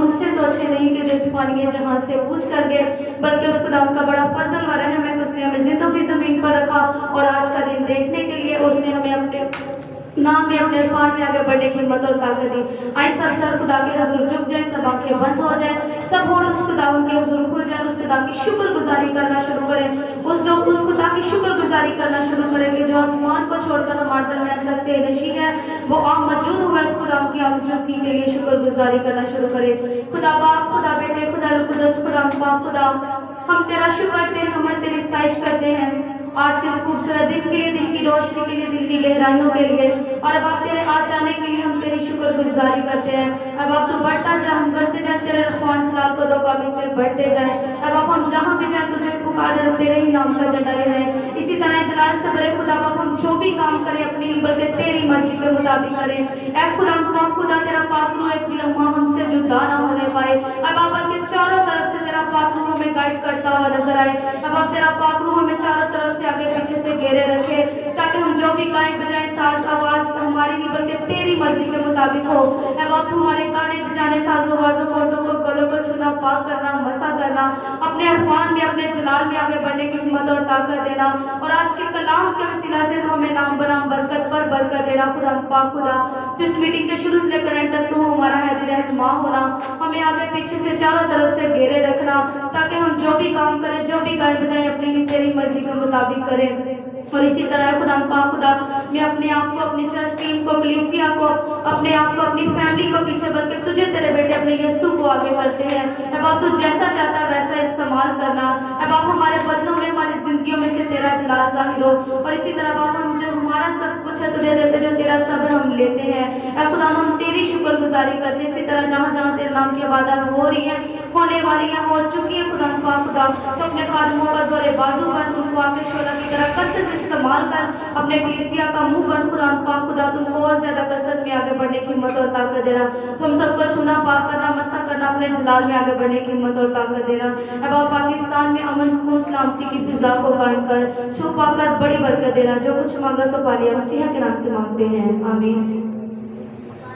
हमसे तो अच्छे नहीं कि जो इस पानी के जहाज से पूछ कर गए, बल्कि उस खुदा का बड़ा फजल व रहम है कि उसने हमें जिंदगी ज़मीन पर रखा और आज का दिन देखने के लिए उसने हमें अपने नाम में अपने इरफान में आगे बढ़ने की हिम्मत और ताकत दी। आई सब सर खुदा के हजूर झुक जाए, सब आंखें बंद हो जाए, सब होठ उस खुदा के हजूर खुल जाए, उस खुदा की शुक्रगुजारी करना शुरू करें, उस खुदा की शुक्रगुजारी करना शुरू करें कि जो आसमान को छोड़कर हमारे दरमियान रखते नशी है, वो आम मौजूद हुआ है। उस खुदा की आमजदगी के लिए शुक्रगुजारी करना शुरू करें। खुदा बाप, खुदा बेटे, खुदा कुदस, खुदा पाक, खुदा हम तेरा शुक्र, तेरी हमत, तेरी सताइश करते हैं आज के इस खूबसूरत दिन के लिए, दिन की रोशनी के लिए, दिन की गहराइयों के लिए, और अब आप तेरे आ जाने के लिए हम तेरी शुक्रगुजारी करते हैं। अब आप तो बढ़ता जा, हम बढ़ते जाए, तेरे रखवान सलाल को दो काबिल में बढ़ते जाए। अब आप हम जहाँ भी जाए तुझे पुकारे, तेरे ही नाम का झंडा ले रहे। इसी तरह जलाल से बड़े खुदा बाप हम जो भी काम करें अपनी बल्कि तेरी मर्जी के मुताबिक करें। ऐ खुदा पाक, खुदा तेरा पाक रूह एक लम्हा हमसे जुदा ना होने पाए। अब आप के चारों तरफ से तेरा पाक रूह हमें गाइड करता हुआ नजर आए। अब आप तेरा पाक रूह हमें चारों तरफ से आगे पीछे से घेरे रखे, ताकि हम जो भी गाएं बजाएं साज आवाज हमारी नहीं बल्कि तेरी मर्जी के मुताबिक हो। अब आप हमारे गाने बजाने साजो आवाजों होठों को गलों को छूना, पाक करना, मसा करना, अपने अरफान में अपने जलाल में आगे बढ़ने की हिम्मत और ताकत देना, और आज के कलाम के वसीला से तो हमें नाम बनाम बरकत पर बरकत देना। खुदा पाक, खुदा तो इस मीटिंग के शुरू से लेकर अंत तक तू हमारा हाजिर रहनुमा होना, हमें आगे पीछे से चारों तरफ से घेरे रखना, ताकि हम जो भी काम करें, जो भी गान बजाएं अपनी तेरी मर्जी के मुताबिक करें। और इसी तरह खुदा पाक, खुदा मैं अपने आप को, अपनी चर्च टीम को, कलीसिया को, अपने आप को, अपनी फैमिली को पीछे, बल्कि तुझे तेरे बेटे अपने यीशु को आगे करते हैं। अब आप तू जैसा चाहता है वैसा इस्तेमाल करना। अब आप हमारे बदलों में, हमारी जिंदगियों में से तेरा जलाल जाहिर हो, और इसी तरह बाप हम जो हमारा सब कुछ है तुझे देते, जो तेरा सब हम लेते हैं। खुदा हम तेरी शुक्रगुजारी करते हैं। इसी तरह जहाँ जहाँ तेरे नाम की इबादत हो रही है, होने वाली है, हो चुकी है, खुदा पाक खुदा तो अपने खादमों का जोरे बाजू बन, उनको आके शोला की तरह कसरत से इस्तेमाल कर, अपने कलीसिया का मुंह बन, खुदा पाक खुदा तुमको और ज्यादा कसरत में आगे बढ़ने की हिम्मत और ताकत देना। तुम सबको छूना, पाक करना, मसा करना, अपने जलाल में आगे बढ़ने की हिम्मत और ताकत देना। अब आप पाकिस्तान में अमन, सुकून, सलामती की फिजा को कायम कर, छू पाकर बड़ी बरकत देना। जो कुछ मांगा सो पा लिया, मसीहा के नाम से मांगते हैं, आमीन।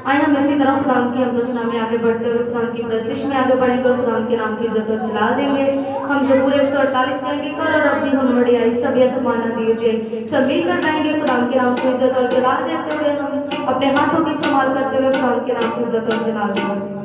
आए हम इसी तरह खुदा की हमदोसना में आगे बढ़ते हुए खुदा की प्रस्तिश में आगे बढ़ेंगे और खुदा के नाम की इज्जत और जलाल देंगे। हम जो पूरे 148 गाएंगे, कर और अपनी हम बड़ी आई सब यह समाना दीजिए, सब मिलकर गाएंगे खुदा के नाम की इज्जत और जलाल देते हुए, हम अपने हाथों की इस्तेमाल करते हुए खुदा के नाम की इज्जत और जलाल देंगे।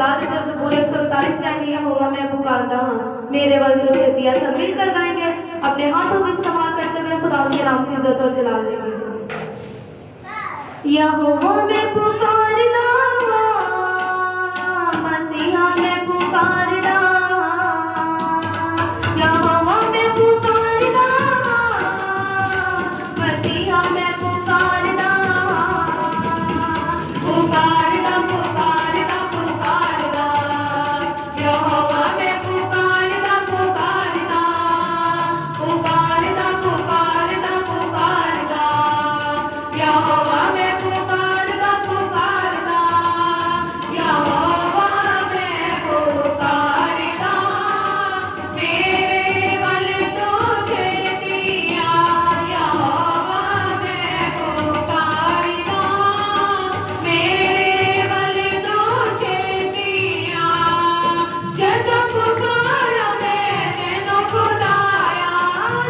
चला रहे थे उसे पूरे 139 टाइम लिया होगा मैं पुकारता हाँ मेरे बल तो छेतिया सब मिलकर गाएंगे अपने हाथों का इस्तेमाल करते हुए खुदा के नाम की इज्जत और जलाल देंगे। यहोवा में पुकारना मसीहा में पुकारना यहोवा में पुकारना मसीहा में पुकारना पुकारना पुकारना पुकारना यहोवा में पुकारना पुकारना पुकारना पुकारना पुकारना यहोवा में पुकारना पुकारना यहोवा में पुकारना मेरे बल तुझे दिया यहोवा में पुकारना मेरे बल तुझे दिया जब पुकारा मैं तेनो खुदाया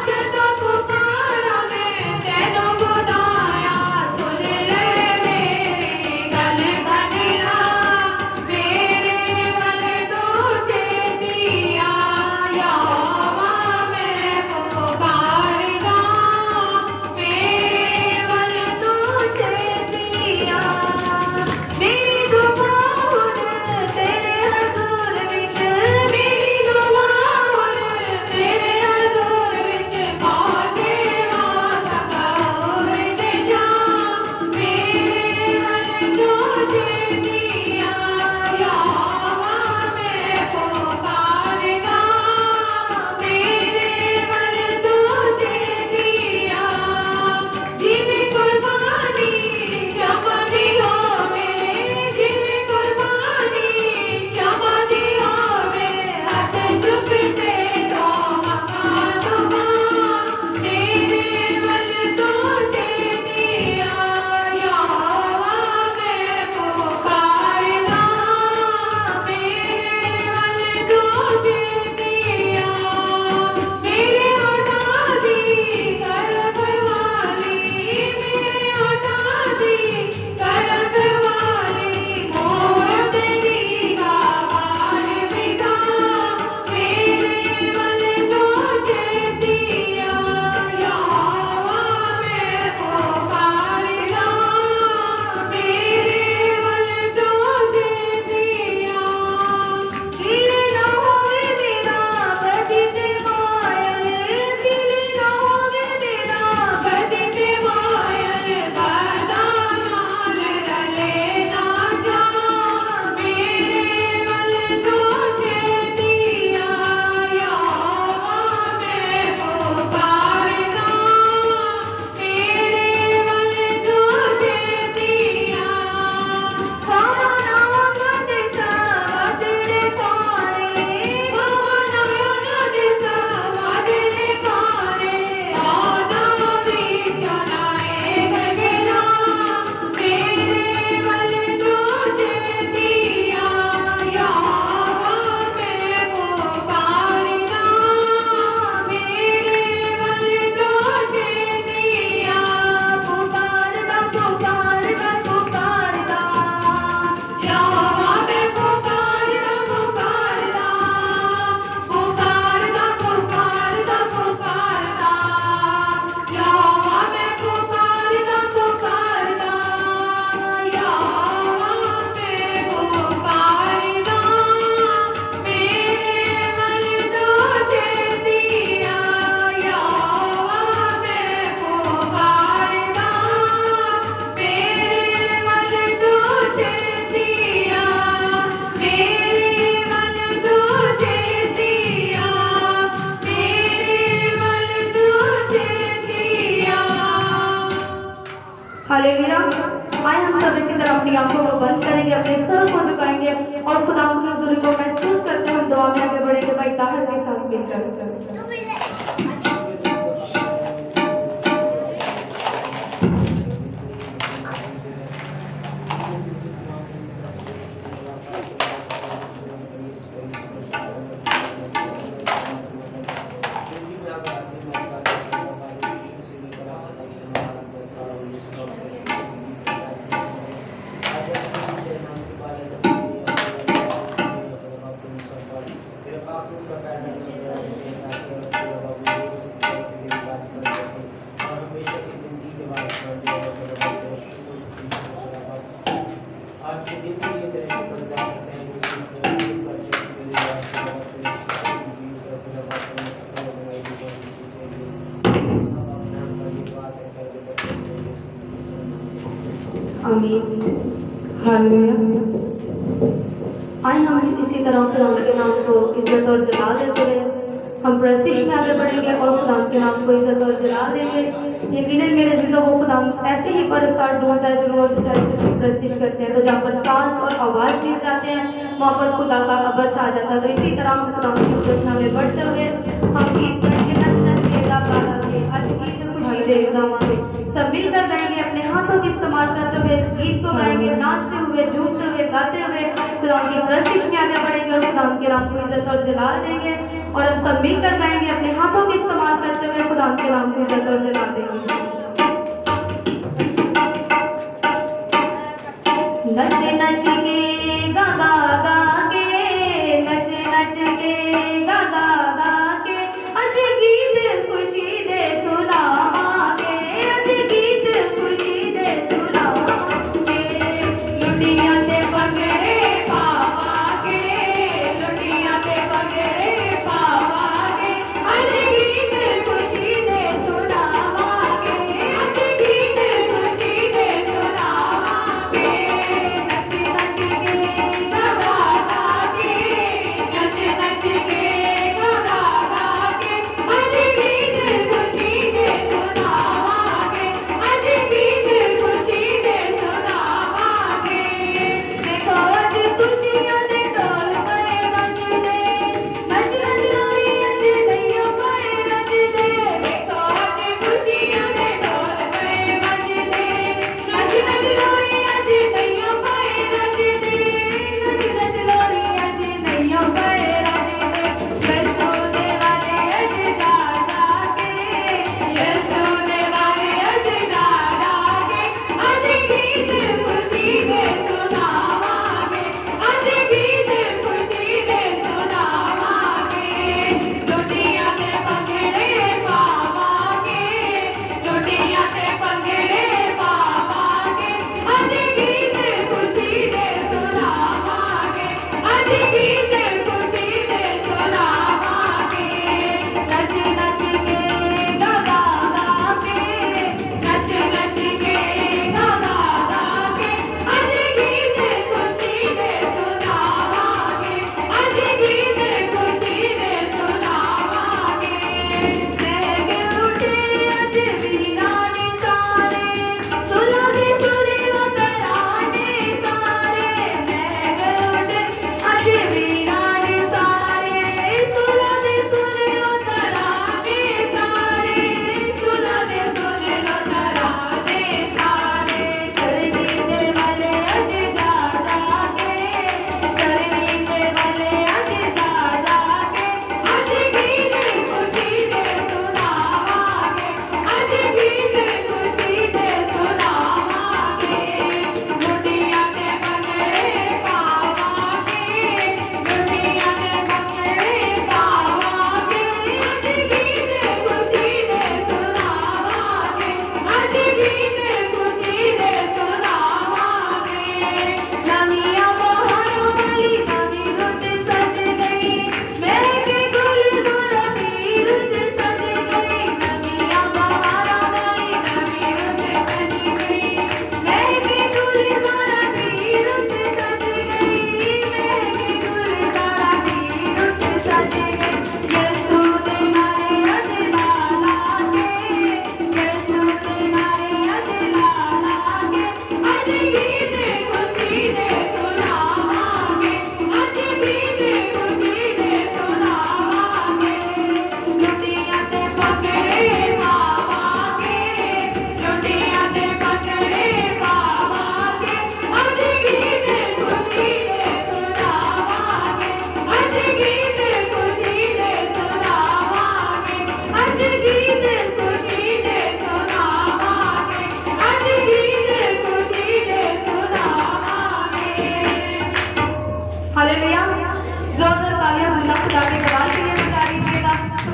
जब पुकारा मैं तेनो खुदाया सुन ले मेरी गल कनिया मेरे बल तुझे दिया यहोवा में पुकारना मेरे बल तुझे दिया मेरी दुआ तेरे हजूर विच मेरी दुआ तेरे हजूर विच पहुंचे वादा कबूल दे जा मेरे बल तुझे दिया यहोवा में पुकारना मेरे बल तुझे दिया जिਵੇਂ कुर्बानी चमदी होवे जिਵੇਂ कुर्बानी चमदी होवे हथ चुकते तो मक्का दुआ मेरे बल तुझे दिया यहोवा में पुकारना मेरे बल तुझे दिया मेरे हटा दी कर वाली मेरे हटा दी कर वाली मोर तेरी गावाल बिठा मेरे बल तुझे दिया यहोवा में पुकारना मेरे बल तुझे दिया दिल न होवे मेरा बजते मायल दिल न होवे मेरा बजते मायल बदा नाल रले ना जा मेरे बल तुझे दिया यहोवा में पुकारना मेरे बल तुझे दिया भावना दिसा वादले कारे भावना दिसा वादले कारे आदा भी चलाए गगना मेरे बल तुझे दिया यहोवा में पुकारना मेरे बल तुझे दिया पुकारना पुकारना पुकारना यहोवा में पुकारना पुकारना पुकारना पुकारना पुकारना यहोवा में पुकारना पुकारना यहोवा में पुकारना मेरे बल तुझे दिया यहोवा में पुकारना मेरे बल तुझे दिया मेरे बल तुझे दिया मेरे बल तुझे दिया। हालेलुया। आइए हम सब इसी तरह अपनी आंखों को बंद करेंगे अपने सर को झुकाएंगे और खुदा की हुजूरी को महसूस करते हुए हम दुआ में आगे बढ़ेंगे भाई ताहर के साथ मिलकर। आमीन। हालेलुया। आइए हम इसी तरह खुदा के नाम को इज्जत और जलाल देते हुए हम प्रस्तिश में आगे बढ़ेंगे और खुदा के नाम को इज्जत और जलाल देंगे। यकीनन मेरे चीज़ों को खुदा ऐसे ही परस्तार ढूंढता है जो रोज उसकी प्रस्तिश करते हैं, तो जहाँ पर सांस और आवाज़ गिर जाते हैं वहाँ पर खुदा का अबर छा जाता है। तो इसी तरह हम खुदा की उपासना में बढ़ते हुए हम गीत करके नच नच के गा गा के आज गीत खुशी दे खुदावंद सब मिलकर गाएंगे, अपने हाथों का इस्तेमाल करते हुए इस गीत को गाएंगे, नाचते हुए झूमते हुए गाते हुए खुदा की प्रस्तिश में आगे बढ़ेंगे और खुदा के नाम को इज्जत और जलाल देंगे। और हम सब मिलकर गाएंगे, अपने हाथों का इस्तेमाल करते हुए खुदा के नाम को इज्जत और जलाल देंगे। नच नच के गा गा गा के, नच नच के गा गा गा के, अज गीत खुशी दे सुनावांगे, अज गीत खुशी दे सुनावांगे। लुटियां ते भंगड़े पावांगे, लुटियां ते भंगड़े पावांगे, अज गीत खुशी दे सुनावांगे, अज गीत खुशी दे सुनावांगे।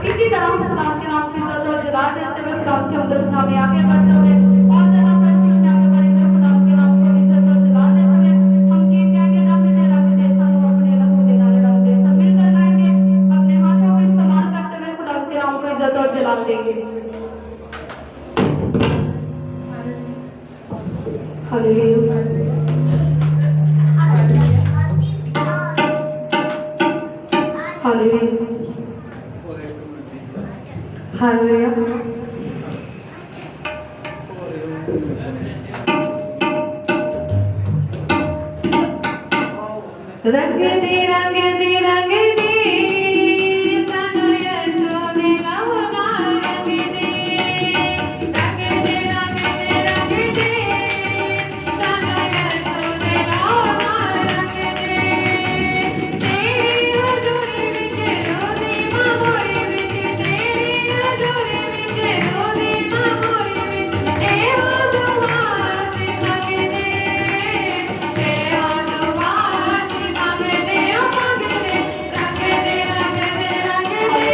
इसी तरह हम खुदा के नाम की इज्जत और जलाल देते हुए खुदा के उद्देश्य में आगे बढ़ते हुए और ज़्यादा प्रस्तिश में आगे बढ़ेंगे। खुदा के नाम को इज्जत और जलाल देते हुए हम गीत गाएंगे, रब दे सानू अपने रब दे नाल रब दे सब मिलकर गाएंगे, अपने हाथों का इस्तेमाल करते हुए खुदा के नाम को इज्जत और जलाल देंगे। हालेलुया हालेलुया हालेलुया रंग दे रंग दे रंग दे सानू यसू ने लावना रंग दे रंग दे रंग दे रंग दे सानू यसू ने लावना रंग दे तेरी हजूरी विच रोदी मामोरी विच तेरी हजूरी विच रोदी मामोरी विच ए हो दुआ से मंग दे ए हो दुआ से मंग दे ओ मंग दे रंग दे रंग दे रंग दे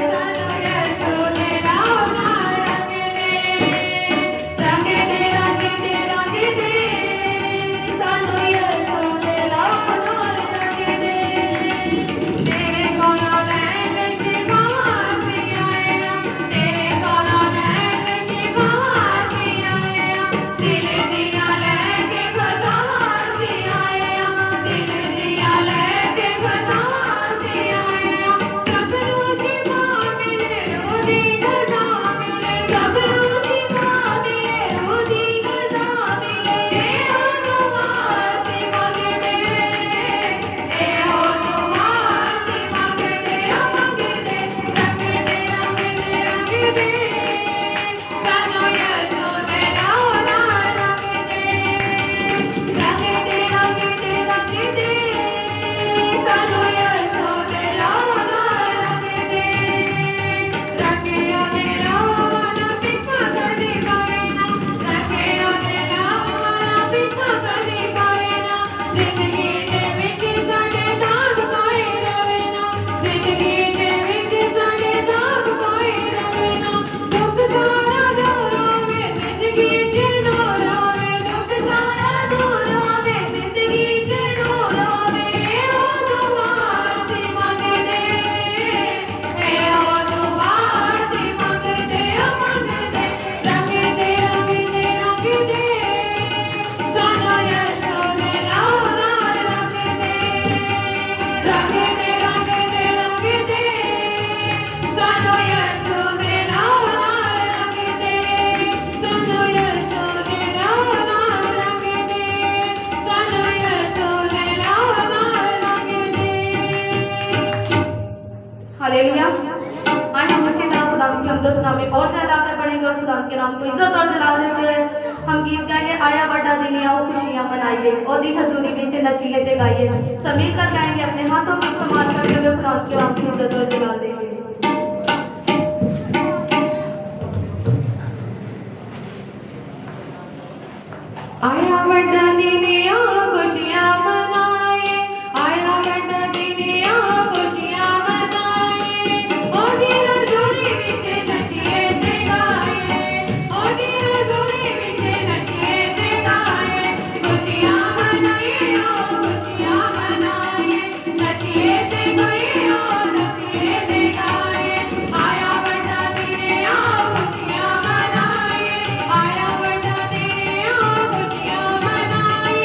सानू यसू ने लावना रंग दे रंग दे रंग दे रंग दे सानू यसू ने लावना रंग दे तेरे कोलों लैण च बासी आए हां तेरे कोलों लैण च बासी आए हां दिल दियां लैके खजानां सी आए हां दिल दियां लैके खजानां सी आए हां सब नूं जीवा मिले रूह दी गजा मिले सब नूं जीवा मिले रूह दी गजा मिले ए हो दुआ सी मंगदे ए हो दुआ सी मंगदे ओ मंगदे रंग दे रंग दे रंग दे सानू यसू ने लावना रंग दे रंग दे रंग दे रंग दे सानू यसू ने लावना रंग दे रंगियों ने लावना पिछा कदी पावे ना रंगियों ने लावना पिछा कदी पावे ना जिंदगी दे विच साडे दाग कोई रवे ना जिंदगी दे विच साडे दाग कोई रवे ना दुख सारा दूर होवे जिंदगी च नूर होवे दुख सारा दूर होवे जिंदगी च नूर होवे ए हो दुआ सी मंगदे ए हो दुआ सी मंगदे ओ मंगदे रंग दे रंग दे रंग दे सानू यसू ने लावना रंग दे रंग दे रंग दे रंग दे सानू यसू ने लावना रंग दे सानू यसू ने लावना रंग दे सानू यसू ने लावना रंग दे हालेलुया आज हम उसी तरह खुदा की हम दोस्त नाम में और ज्यादा आगे बढ़ेंगे और खुदा के नाम को इज्जत और जलाल देते हुए हम गीत गाएंगे आया बड़ा दिन आओ खुशियां मनाइए और दी हजूरी बीच नचीले ते गाइए सब मिलकर गाएंगे अपने हाथों का इस्तेमाल करते हुए खुदा के नाम की इज्जत और जलाल देंगे आया बड़ा दिन आओ खुशियां मनाए आया बड़ा दिन आओ खुशियां मनाए ओ दी हजूरी विच नचिए ते गाए ओ दी हजूरी विच नचिए ते गाए खुशियां मनाए ओ खुशियां मनाए नचिए ते गाए ओ नचिए ते गाए आया बड़ा दिन आओ खुशियां मनाए आया बड़ा दिन आओ खुशियां मनाए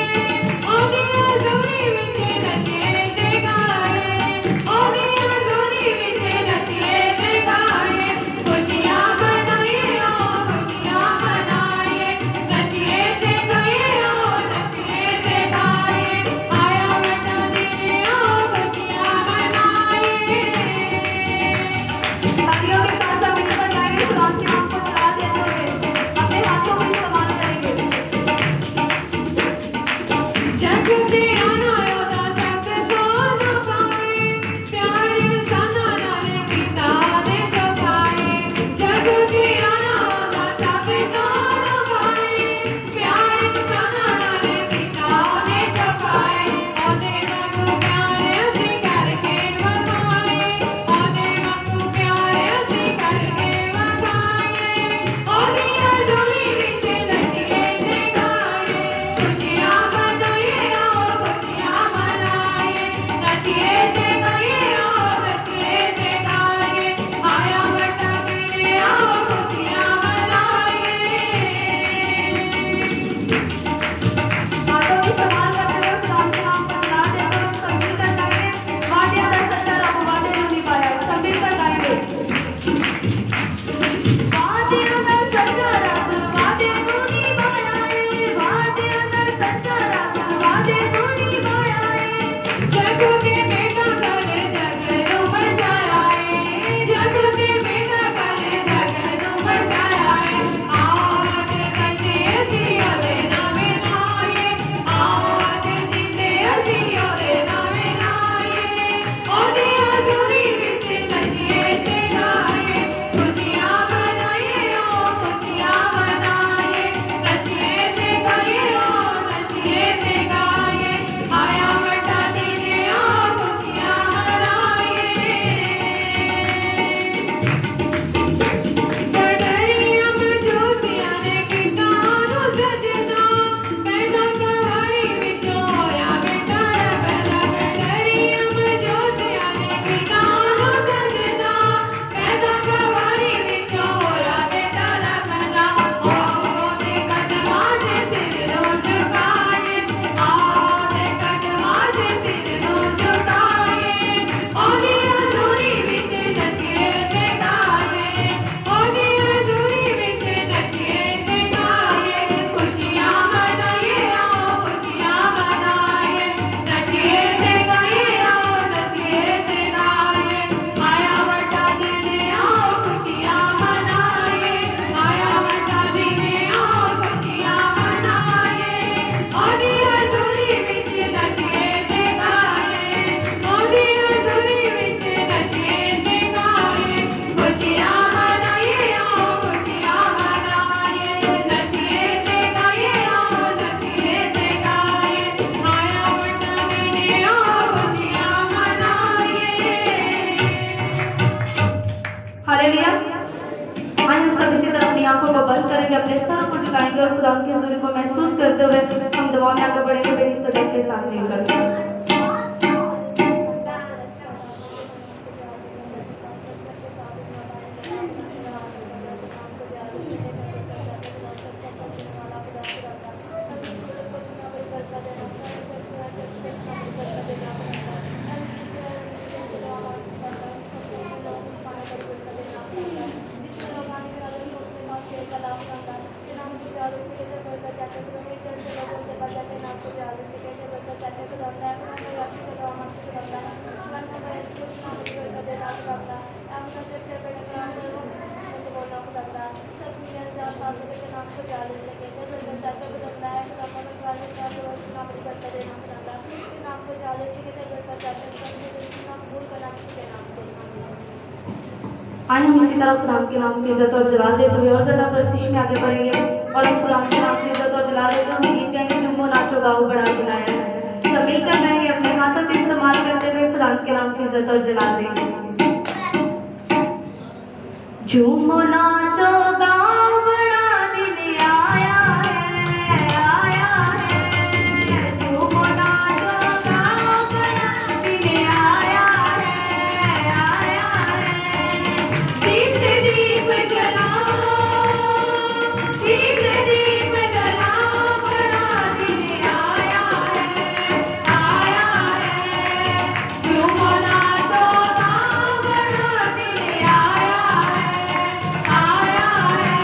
बढ़ेंगे, अपने सर को झुकाएंगे और खुदा की हुजूरी को महसूस करते हुए हम दुआ में आगे बढ़ेंगे मेरी सदा के साथ मिलकर। आइए हम इसी तरह खुदा के नाम की इज्जत और जलाल देते हुए और ज़्यादा प्रस्तिश में आगे बढ़ेंगे और हम खुदा के नाम की इज्जत और जलाल देते हुए गीत गाएंगे झूमो नाचो गाओ बड़ा बुलाया है। सब मिलकर गाएंगे, अपने हाथों का इस्तेमाल करते हुए खुदा के नाम की इज्जत और जलाल देंगे। झूमो नाचो गाओ बड़ा दिन आया है, आया है। झूमो नाचो गाओ बड़ा दिन आया है, आया है। दीप से दीप जलाओ, दीप से दीप जलाओ, बड़ा दिन आया है, आया है। झूमो नाचो गाओ, बड़ा दिन आया है, आया है।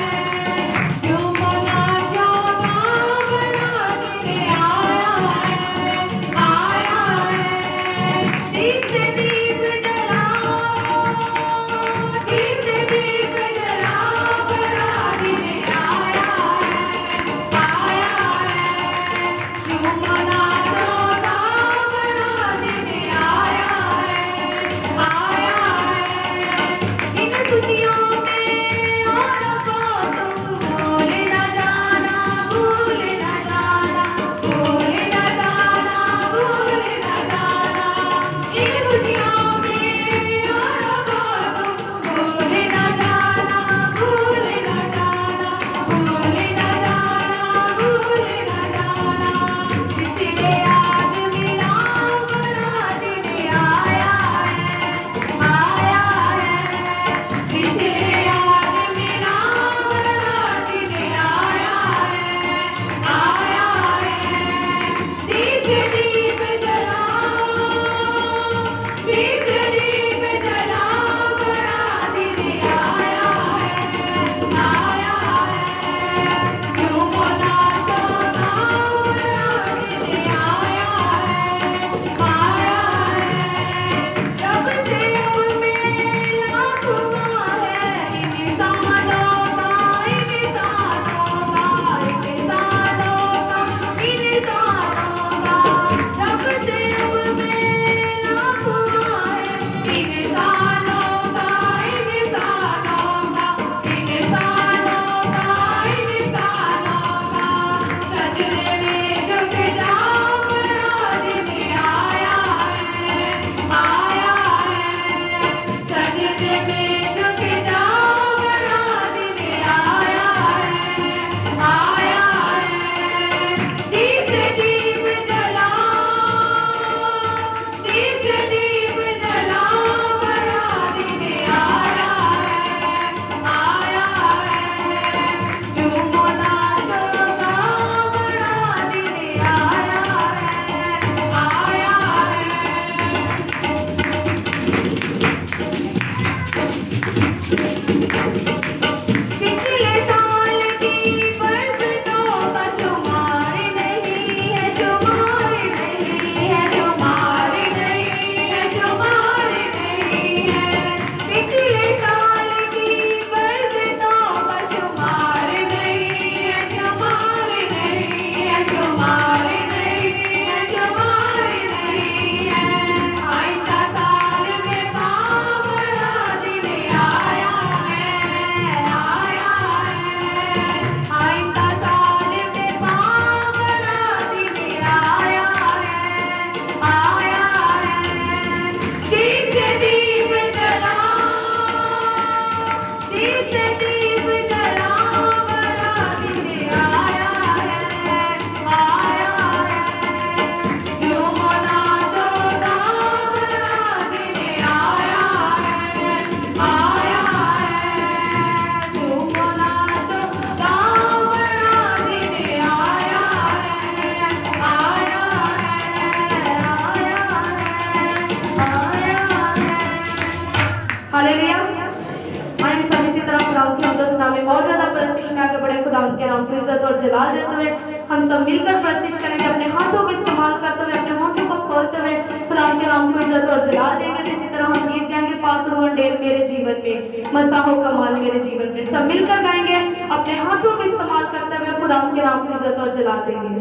प्रस्तिश में आगे बढ़े खुदा उनके नाम को इज्जत और जलाल देते हुए हम सब मिलकर प्रस्तिश करेंगे, अपने हाथों को इस्तेमाल करते हुए, अपने होठों को खोलते हुए खुदा उनके नाम को इज्जत और जलाल देंगे। तो इसी तरह हम गीत गाएंगे, पाक रूह अंडेर मेरे जीवन में, मसा हो कमाल मेरे जीवन में। सब मिलकर गाएंगे, अपने हाथों को इस्तेमाल करते हुए खुदा उनके नाम को इज्जत और जलाल देंगे।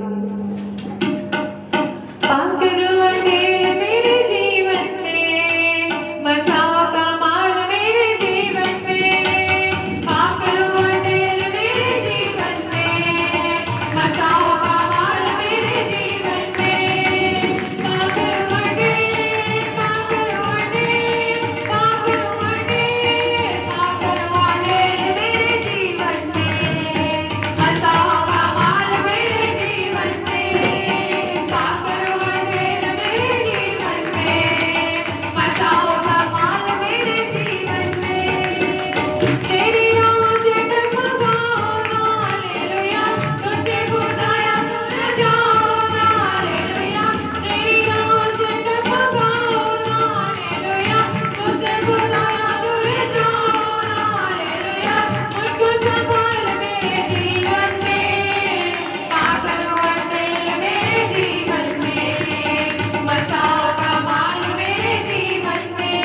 पाक रूह अंडेर मेरे जीवन में, मसा हो कमाल मेरे जीवन में। पाक रूह अंडेर मेरे जीवन में, मसा हो कमाल मेरे जीवन में। पाक रूह अंडेर, पाक रूह अंडेर, पाक रूह अंडेर, पाक रूह अंडेर मेरे जीवन में, मसा हो कमाल मेरे जीवन में। पाक रूह अंडेर मेरे जीवन में, मसा हो कमाल मेरे जीवन में। तेरी राहों से डगमगाना, हालेलुया, तुझसे खुदाया दूर जाना, हालेलुया। तेरी राहों से डगमगाना, हालेलुया, तुझसे खुदाया दूर जाना, हालेलुया। मुझको संभाल मेरे जीवन में, पाक रूह अंडेर मेरे जीवन में, मसा हो कमाल मेरे जीवन में।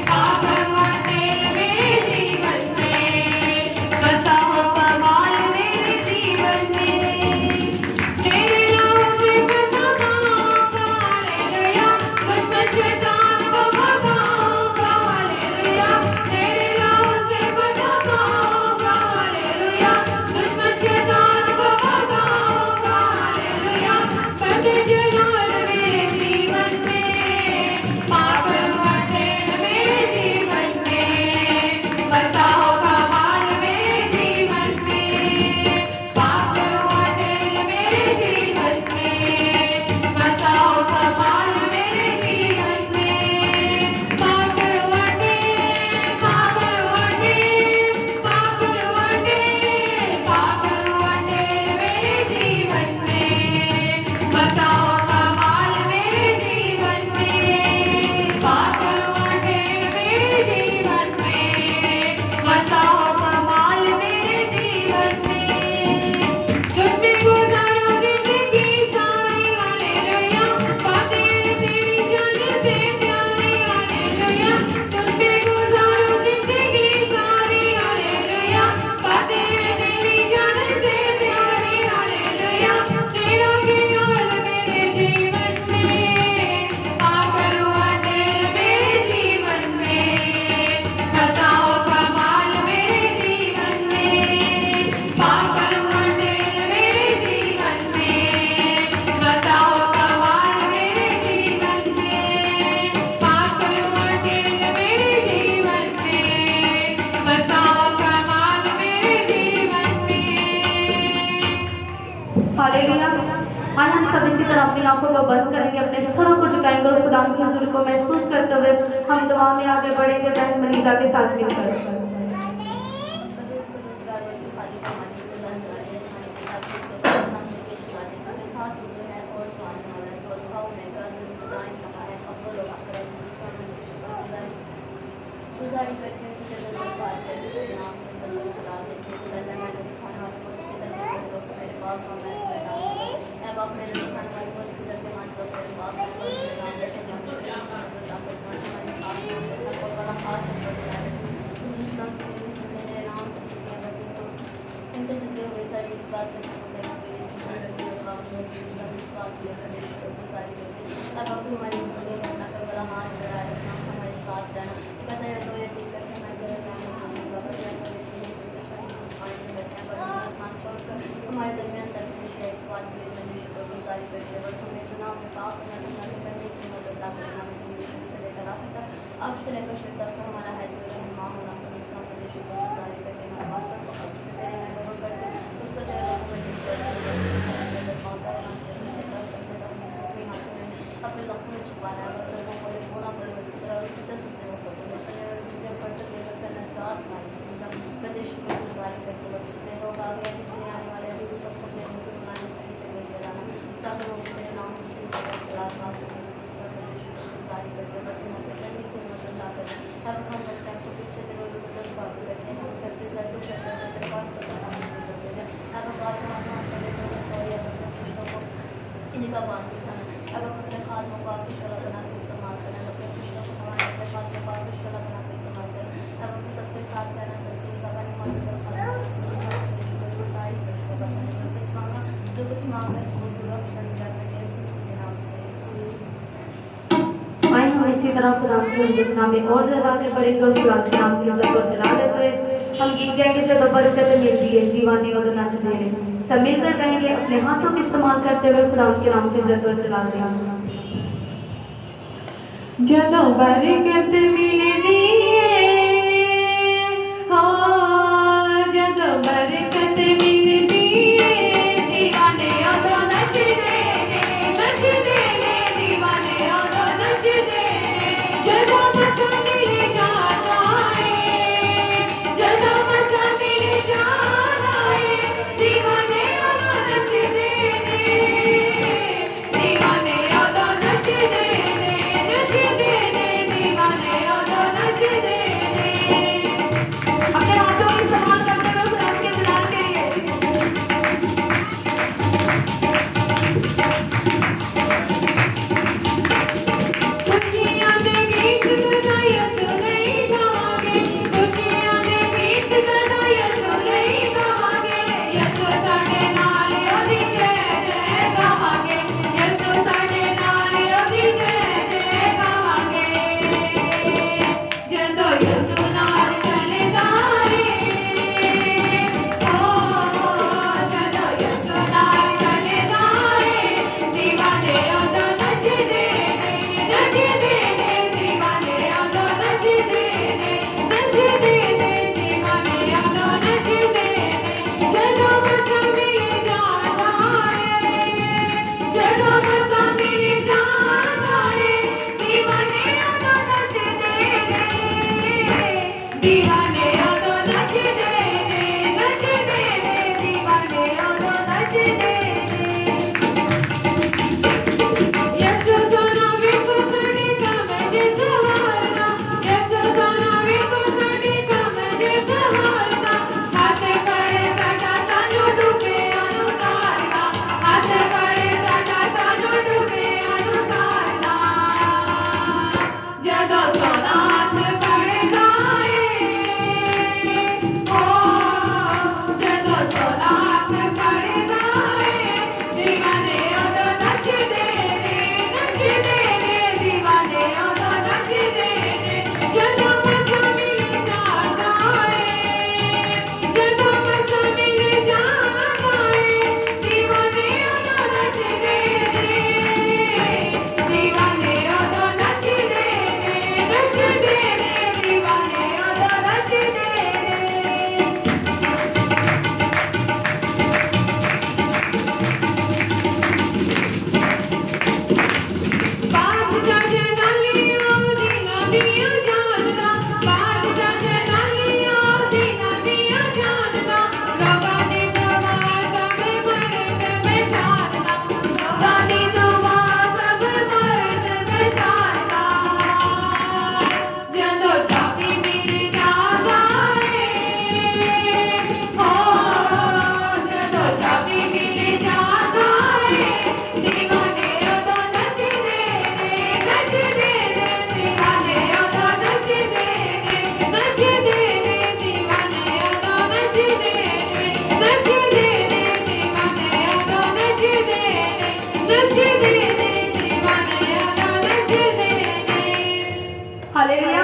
पाक रूह अंडेर मेरे जीवन में, मसा हो कमाल मेरे जीवन में। तेरे राहों से भटकाऊंगा, हालेलुया, दुश्मन शैतान को भगाऊंगा, हालेलुया। तेरे राहों से भटकाऊंगा, हालेलुया, दुश्मन शैतान को भगाऊंगा, हालेलुया। बंदे जलाल मेरे जीवन में, पाक रूह अंडेर मेरे जीवन में, मसा हो कमाल मेरे जीवन में। पाक रूह अंडेर मेरे जीवन में, मसा हो कमाल मेरे जीवन में। पाक रूह अंडेर, पाक रूह अंडेर, पाक रूह अंडेर, पाक रूह अंडेर मेरे जीवन में, मसा हो कमाल मेरे जीवन में। पाक रूह अंडेर मेरे जीवन में, मसा हो कमाल मेरे जीवन में। तुझमें गुजारो जिंदगी सारी, हालेलुया, बातें तेरी जान से प्यारी, हालेलुया। तुझमें गुजारो जिंदगी सारी, हालेलुया, बातें तेरी जान से प्यारी, हालेलुया। तेरा ख्याल मेरे जीवन में, पाक रूह अंडेर मेरे जीवन में, मसा हो कमाल मेरे जीवन में। पाक रूह अंडेर मेरे जीवन में, मसा हो कमाल मेरे जीवन में। पाक रूह अंडेर मेरे जीवन में, मसा हो कमाल मेरे जीवन में। हालेलुया। आज हम सब इसी तरह अपनी आंखों को बंद करेंगे, अपने सरों को झुकाएंगे और खुदा की हुजूर को महसूस करते हुए हम दुआ में आगे बढ़ेंगे बहन मनीषा के साथ मिलकर। गुजारिश करते हैं कि जब मैं बात करती हूँ तेरे नाम से जरूर चला देती हूँ करना मैंने खाने वाले को किधर के लोग मेरे पास और मैं तुम्हें नाम दूँगा अब आप मेरे खाने वाले को किधर के मान दो मेरे पास है और मेरे नाम लेते हैं मेरे नाम से ताकत हमारे साथ में और बड़ा हाथ ऊपर बना रहे दुश्मन की मेरे नाम से दुनिया करती तो इनके झुके हुए सर इस बात का सबूत है कि इस बात की सारी करती अब आप हमारी जिंदगी में अपना कर बड़ा हाथ बढ़ा रखना हमारे साथ रहना कहते हैं तो ये ठीक करके मैं तेरे नाम मानूंगा पर मैं हमारे दरमियान दरपेश है इस बात के लिए मैं शुक्र गुजारी करती हूँ हमें चुनाव में पाक करना करना से पहले की मदद ला करना से लेकर आखिर तक अब से लेकर शुरू तक हमारा है जो रहनुमा होना तो उसका मैं शुक्र गुजारी करके हमारे पास पर अब से तेरे मैं लोगों करके उसको तेरे लोगों में अपने लक्ष्य में छुपाना है लोगों को एक होना पड़ेगा करना चाहता मैं देश में गुजारी करते हुए जितने लोग आ गए जितने आने वाले अभी भी सबको अपने मुझे बनाने सही से लेकर आना ताकि लोग मेरे नाम से चला पा सकें गुजारी करते बस पहले की मदद ला कर अब हम अपने आपको पीछे रोड में 10 बात करते हैं हम करते जाते करते का बांध अब अपने खातों को आपकी शोला बना के इस्तेमाल करें, अपने रिश्तों को हमारे अपने खातों को आपकी शोला बना के इस्तेमाल करें। अब हम सबके साथ रहना, सबकी का बनी मदद और सारी कुछ मांगा जो कुछ मांग रहे आइए हम इसी तरह खुदा की उनके में और ज़्यादा आगे बढ़ेंगे और खुदा के नाम की इज्जत को जला देते हुए हम गीत गाएंगे जब बरकत मिलती है दीवाने और नच रहे सब मिलकर गाएंगे अपने हाथों का इस्तेमाल करते हुए खुदा के नाम की इज्जत को जला देंगे। जदों बरकत मिलदी है हाँ जदों बरकत मिलदी है दीवाने उदों नचदे ने दीवाने उदों नचदे जदों मौका मिल जाता है जदों मौका मिल जाता है दीवाने उदों नचदे ने दीवाने उदों नचदे ने दीवाने उदों नचदे ने अपने हाथों का इस्तेमाल करते हुए खुदा के जलाल के लिए दुनिया दे गीत गदाया सुनई गावांगे दुनिया दे गीत गदाया सुनई गावांगे यसु साडे नाल ओदी जय जय गावांगे यसु साडे नाल ओदी जय जय गावांगे जदों यसु नाल चलदा रे ओ जदों यसु नाल चलदा रे दीवाने उदों नचदे दीवाने उदों नचदे दीवाने उदों नचदे जदों मौका मिल जाता है जदों मौका मिल जाता है दीवाने उदों नचदे दीवाने उदों नचदे दीवाने उदों नचदे यसु सोना विको साडी समझ सवारना यसु सोना विको साडी समझ सवारना हाथ पड़े साडा सानू डूबे अनुतारना हाथ पड़े साडा सानू डूबे अनुतारना जदों सोना हाथ पड़ेगा ओ जदों सोना हाथ पड़ेगा दीवाने उदों नचदे दीवाने उदों नचदे जदों मौका मिल जाता है जदों मौका मिल जाता है दीवाने उदों नचदे दीवाने उदों नचदे दीवाने उदों नचदे बात जज नालियों दिना दिया जानदा बात जज नालियों दिना दिया जानदा रोगा दी दवा सब मर्द पहचानदा रोगा दी दवा सब मर्द पहचानदा जदों चाबी मिल जाता है हो जदों चाबी मिल जाता है दीवाने उदों नचदे दीवाने उदों नचदे दीवाने उदों नचदे दीवाने उदों नचदे दीवाने उदों नचदे हालेलुया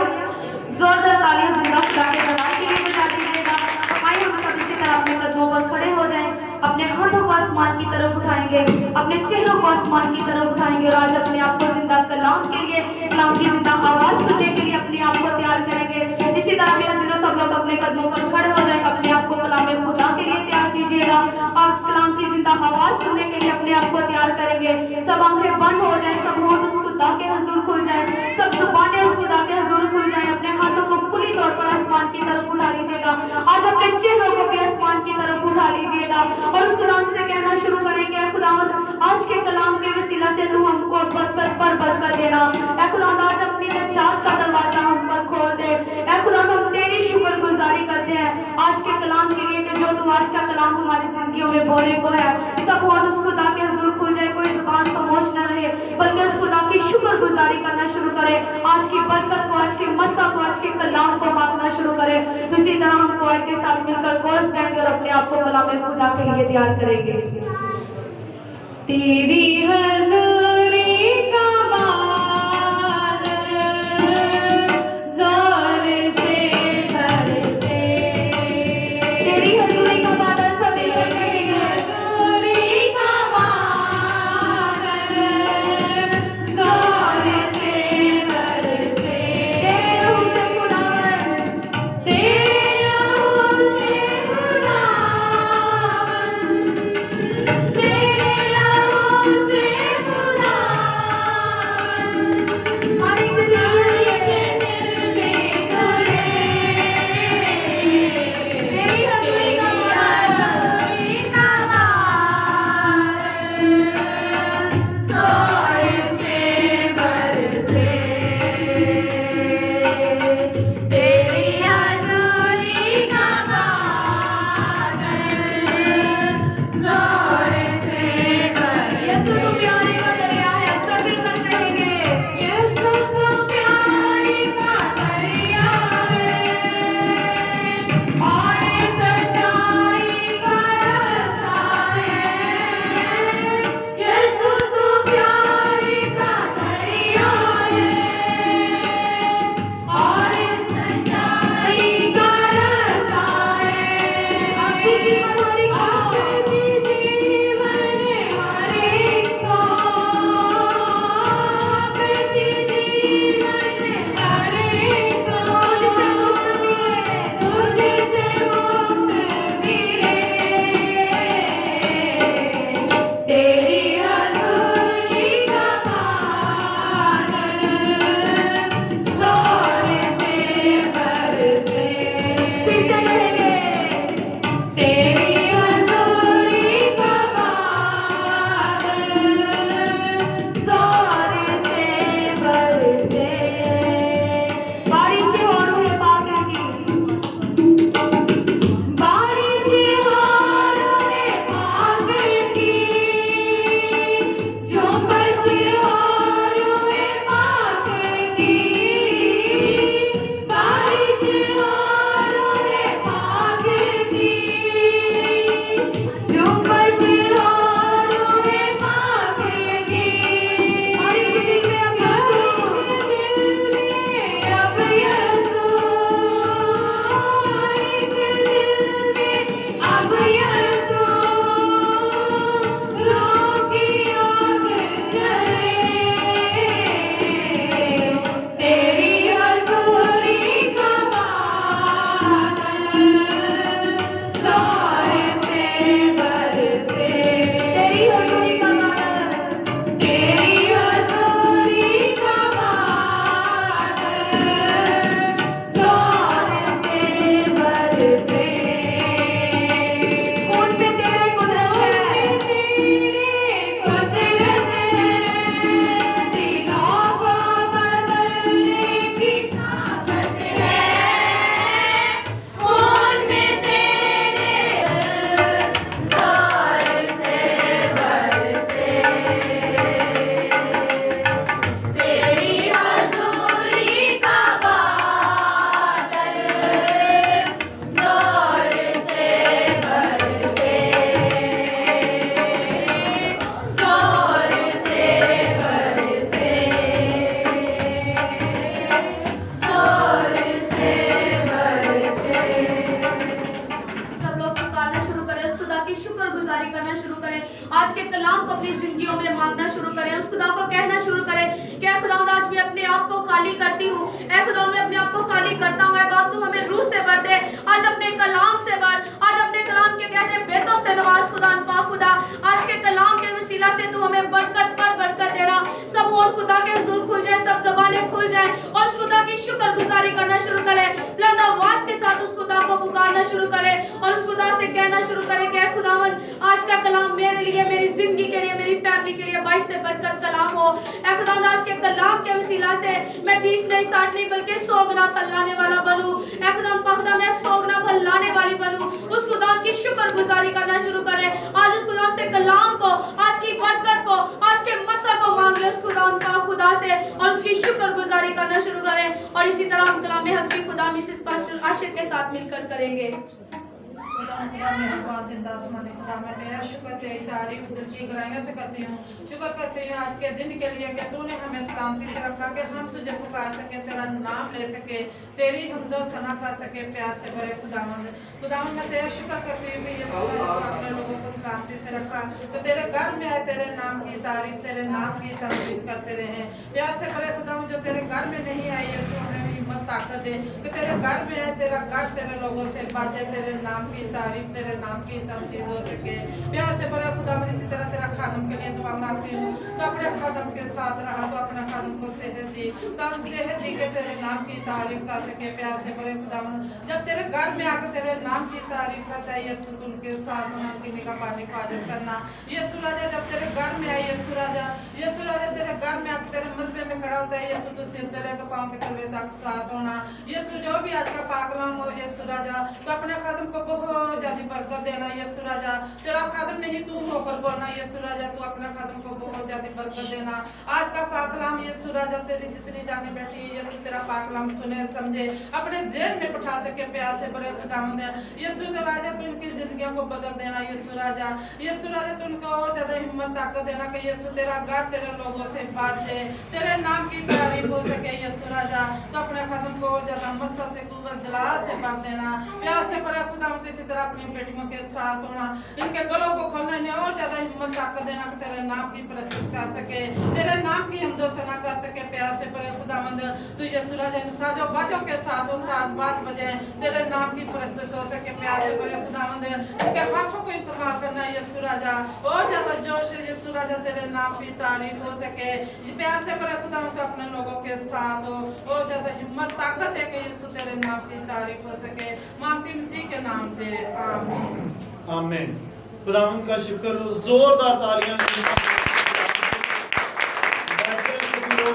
जोरदार तालियां जिंदा खुदा के जलाल के लिए बजा दीजिएगा। आइए हम सब इसी तरह अपने कदमों पर खड़े हो जाएं, अपने हाथों को आसमान की तरफ उठाएंगे, अपने चेहरों को आसमान की तरफ उठाएंगे और आज अपने आप को जिंदा कलाम के लिए, कलाम की जिंदा आवाज सुनने के लिए अपने आप को तैयार करेंगे। इसी तरह मेरे जिला सब लोग अपने कदमों पर खड़े हो जाएं, अपने आप को कलाम खुदा के लिए तैयार कीजिएगा। आज कलाम की जिंदा आवाज सुनने के लिए अपने आप को तैयार करेंगे। सब आंखें बंद हो जाए, सब होंठ उस खुदा के हुजूर खुल जाए, सब जुबानें उस खुदा के हुजूर खुल जाए। अपने हाथों को खुली तौर पर आसमान की तरफ उठा लीजिएगा। आज अपने चेहरों को भी आसमान की तरफ उठा लीजिएगा और उस कुरान से कहना शुरू करेंगे, खुदावंद आज के कलाम के वसीला से तू हमको बरकत पर बरकत देना। ऐ खुदावंद आज अपनी नजात का दरवाजा हम पर खोल दे। ऐ खुदावंद हम तेरी शुक्रगुजारी करते हैं आज के कलाम के लिए कि जो तू आज का कलाम हमारी जिंदगियों में बोलने को है। सब होंठ उस खुदा के हुजूर खुल जाए, कोई जुबान को रहे, बल्कि उस खुदा की शुक्रगुजारी करना शुरू करें। आज की बरकत को, आज के मसा को, आज के कलाम को मांगना शुरू करें। तो इसी तरह हम कोयर के साथ मिलकर कोर्स गाएंगे और अपने आप को कलाम खुदा के लिए तैयार करेंगे। तेरी हजूरी का बादल जोर से बरसे, तेरी हजूरी का बादल सब मिलकर कहेंगे। हजूरी का बादल जोर से बरसे, तेरे लहू से खुदावन, तेरे लहू से खुदावन, तेरे लहू से खुदावन, हर एक दिल दिल में घुले, तेरी हजूरी का बादल, हजूरी का बादल जोर से बरसे, तेरी हजूरी का बादल जोर से बरसे। यीशु तो प्यारे का दरिया है, सब मिलकर कहेंगे। यीशु तो प्यारे का दरिया है और सच्चाई का रास्ता है। यीशु तो प्यारे का दरिया है और सच्चाई का रास्ता है। आपकी जीवन हरी को, आपकी जीवन हरे को, आपकी जीवन हरे को, तुझसे मुक्त मिले, तेरी हजूरी का बादल जोर से बरसे। फिर से कहेंगे। तेरी हजूरी का बादल जोर से बरसे, बारिशें और हुए पाकर की, बारिश हारों पाक की, झुंबश हारों पाक की, बारिश हारों पाक की, झुंबश हारों पाक की, हर एक दिल में अब हर एक दिल में अब यीशु, हर एक दिल में अब यीशु, रूह की आग जले, तेरी हजूरी का बादल जोर से बरसे, तेरी हजूरी का बादल, तेरी हजूरी का बादल जोर से बरसे, उन पे तेरे कुदरत है, तेरे कुदरत है, दिलों को बदलने की ताकत है, उनमें तेरे जोर से बरसे, तेरी हजूरी का बादल जोर से बरसे, जोर से बरसे, जोर से बरसे। सब लोग पुकारना शुरू करें, उस खुदा की शुक्रगुजारी करना शुरू करें। आज के कलाम को अपनी जिंदगियों में मांगना शुरू करें, उस खुदा को कहना शुरू करें कि ऐ खुदावंद आज मैं अपने आप को खाली करती हूँ, ऐ खुदावंद मैं अपने आप को खाली करता हूँ, ऐ बाप तू हमें रूह से भर दे, आज अपने कलाम से भर, आज अपने कलाम के गहरे बेतों से नवाज खुदावंद पाक खुदा, आज के कलाम के वसीला से तू हमें बरकत पर बरकत देना। सब और खुदा के हुजूर खुल जाए, सब जबानें खुल जाए और उस खुदा की शुक्रगुजारी करना शुरू करें। बुलंद आवाज के साथ उस खुदा को पुकारना शुरू करें और उस खुदा से कहना शुरू करें कि ऐ खुदावंद आज का कलाम मेरे लिए, मेरी जिंदगी के लिए, मेरी फैमिली के लिए बाइस से बरकत कलाम हो। ऐ खुदावंद आज के कलाम के वसीला से मैं 30 नहीं 60 नहीं बल्कि 100 गुना फल लाने वाला बनूं। ऐ खुदावंद पाक खुदा मैं 100 गुना फल लाने वाली बनूं। उस खुदा की शुक्रगुजारी करना शुरू करें। आज उस खुदा से कलाम को, आज की बरकत को, आज के मसा को मांग और उसकी शुक्रगुजारी करना शुरू करें। और इसी तरह हम कलाम हक की खुदा मिसेस पास्टर आशिक के साथ मिलकर करेंगे। खुदा मेहरबान जिंदा आसमानी खुदा, मैं तेरा शुक्र तेरी तारीफ दिल की गहराइयों से करती हूँ। शुक्र करती हूँ आज के दिन के लिए कि तूने हमें सलामती से रखा कि हम तुझे पुकार सके, तेरा नाम ले सके, तेरी हमदो सना कर सके प्यार से भरे खुदावंद। खुदावंद मैं तेरा शुक्र करती हूँ कि अपने लोगों को सलामती से रखा, तो तेरे घर में आए तेरे नाम की तारीफ, तेरे नाम की तस्दीक करते रहे। प्यार से भरे खुदावंद जो तेरे घर में नहीं आई है तो हमें हिम्मत ताकत दे कि तेरे घर में आए, तेरा घर तेरे लोगों से बाजे, तेरे नाम की तारीफ, तेरे नाम की तमजीद हो सके। प्यार से भरे खुदावंद इसी तरह तेरा खादम के लिए दुआ मांगती हूँ, तो अपने खादम के साथ रहा, तो अपने खादम को सेहत दी, तो सेहत दी के तेरे नाम की तारीफ कर सके। प्यार से भरे खुदावंद जब तेरे घर में आकर तेरे नाम की तारीफ करता है यीशु, तो उनके साथ उनकी निगहबानी हिफाजत करना। यीशु राजा जब तेरे घर में आए, यीशु राजा तेरे घर में आकर तेरे मजबे में खड़ा होता है यीशु, तो सिर से लेकर पाँव के तलवे तक साथ होना। यीशु जो भी आज का पागलाम हो यीशु राजा, तो अपने खादम को बहुत ज्यादा बरकत देना यीशु राजा। तेरा खादम नहीं तू होकर बोलना यीशु राजा, तू अपने खादम को बहुत ज्यादा बरकत देना। आज का पाकलाम यीशु राजा तेरी जितनी जाने बैठी है यीशु, तेरा पाकलाम सुने समझे अपने जेल में बैठा सके। प्यार से बड़े खुदावंद यीशु राजा, तू इनकी जिंदगियों को बदल देना यीशु राजा। यीशु राजा तू उनको और ज्यादा हिम्मत ताकत देना कि यीशु तेरा घर तेरे लोगों से बाजे, तेरे नाम की तारीफ हो सके यीशु राजा। तो अपने खादम को और ज्यादा मस्सा से कुव्वत जलाल से भर देना। प्यार से बड़े खुदावंद इसी तरह अपनी बेटियों के साथ होना, इनके गलों को खोलना, इन्हें और ज्यादा हिम्मत ताकत देना कि तेरे नाम की प्रतिष्ठा कर सके, तेरे नाम की हमदो सना कर सके। प्यार से बड़े खुदावंद तू यीशु राजा साजो बाजों के साथ हो, साथ बात बजे तेरे नाम की प्रतिष्ठा हो सके। प्यार से बड़े खुदावंद इनके हाथों को इस्तेमाल करना यीशु राजा, और ज्यादा जोश से यीशु राजा तेरे नाम की तारीफ हो सके। प्यार से बड़े खुदावंद अपने लोगों के साथ हो, और ज्यादा हिम्मत ताकत है कि यीशु तेरे नाम की तारीफ हो सके। मांगती मसीह के नाम से आमीन। आमीन। खुदावंद का शुक्र हो, जोरदार तालियां।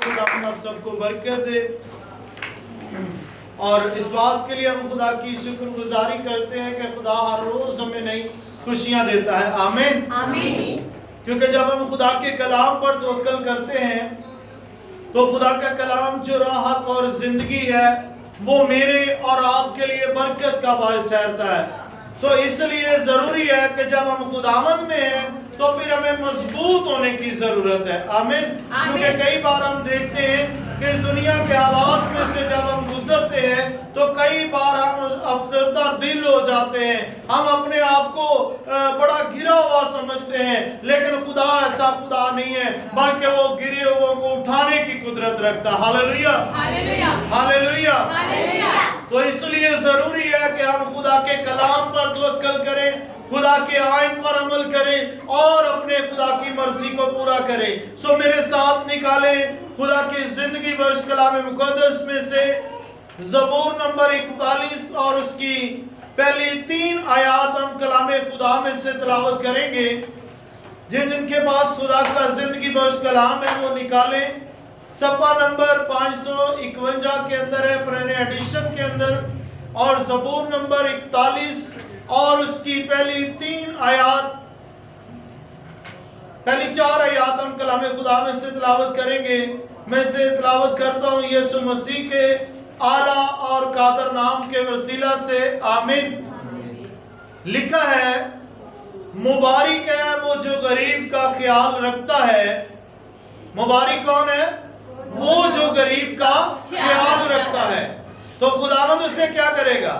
खुदावंद आप सबको बरकत दे, और इस बात के लिए हम खुदा की शुक्रगुजारी करते हैं कि खुदा हर रोज हमें नई खुशियां देता है। आमीन आमीन। क्योंकि जब हम खुदा के कलाम पर तवक्कल करते हैं तो खुदा का कलाम जो राह हक और जिंदगी है वो मेरे और आपके लिए बरकत का बायस ठहरता है। तो इसलिए जरूरी है कि जब हम खुदावंद में हैं तो फिर हमें मजबूत होने की जरूरत है। आमीन। क्योंकि कई बार हम देखते हैं कि इस दुनिया के हालात में से जब हम गुजरते हैं तो कई बार हम अफसरदा दिल हो जाते हैं, हम अपने आप को बड़ा गिरा हुआ समझते हैं, लेकिन खुदा ऐसा खुदा नहीं है, बल्कि वो गिरे हुओं को उठाने की कुदरत रखता है। Hallelujah hallelujah hallelujah. हालेलुया। तो इसलिए जरूरी है कि हम खुदा के कलाम पर तवक्कल करें, खुदा के आयन पर अमल करें और अपने खुदा की मर्जी को पूरा करें। सो मेरे साथ निकालें खुदा की जिंदगी बख्श कलाम मुकद्दस में से ज़बूर नंबर 41 और उसकी पहली 3 आयात हम कलाम खुदा में से तिलावत करेंगे। जिनके पास खुदा का जिंदगी बख्श कलाम है वो निकालें। सफ़ा नंबर 551 के अंदर है, पुराने एडिशन के अंदर, और ज़बूर नंबर 41 और उसकी पहली 3 आयात, पहली 4 आयात हम कलाम खुदा में से तिलावत करेंगे। मैं से तिलावत करता हूँ यीशु मसीह के आला और कादर नाम के वसीला से, आमीन। लिखा है, मुबारक है वो जो गरीब का ख्याल रखता है। मुबारक कौन है? वो जो गरीब का ख्याल रखता है। तो खुदावंद उसे क्या करेगा?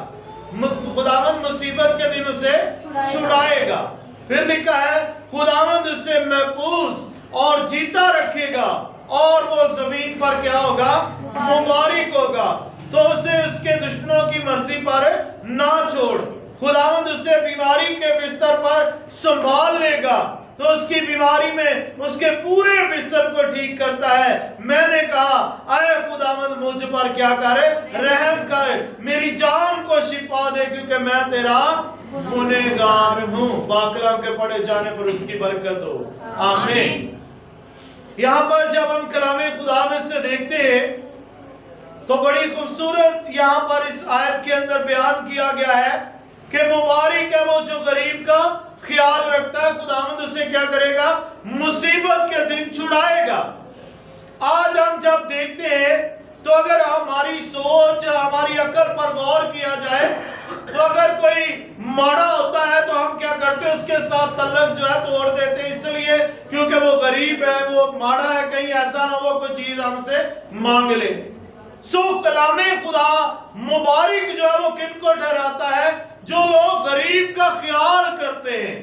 खुदावंद मुसीबत के दिन उसे छुड़ाएगा। फिर लिखा है, खुदावंद उसे महफूज और जीता रखेगा, और वो जमीन पर क्या होगा? मुबारक होगा। तो उसे उसके दुश्मनों की मर्जी पर ना छोड़। खुदावंद उसे बीमारी के बिस्तर पर संभाल लेगा, तो उसकी बीमारी में उसके पूरे बिस्तर को ठीक करता है। मैंने कहा, आए खुदावंद मुझ पर क्या करे? रहम कर, मेरी जान को शिफा दे, क्योंकि मैं तेरा गुनहगार हूँ। बाकलाम के पढ़े जाने पर उसकी बरकत हो। आमीन। यहाँ पर जब हम कलामे खुदा में से देखते हैं तो बड़ी खूबसूरत यहाँ पर इस आयत के अंदर बयान किया गया है कि मुबारक है वो जो गरीब का ख्याल रखता है। खुदावंद उसे क्या करेगा? मुसीबत के दिन छुड़ाएगा। आज हम जब देखते हैं तो अगर हमारी सोच, हमारी अकल पर गौर किया जाए तो अगर कोई माड़ा होता है तो हम क्या करते हैं, उसके साथ तल्लक जो है तोड़ देते हैं, इसलिए क्योंकि वो गरीब है, वो माड़ा है, कहीं ऐसा ना वो कोई चीज हमसे मांग ले। सो कलामे खुदा मुबारक जो है वो किनको ठहराता है? जो लोग गरीब का ख्याल करते हैं,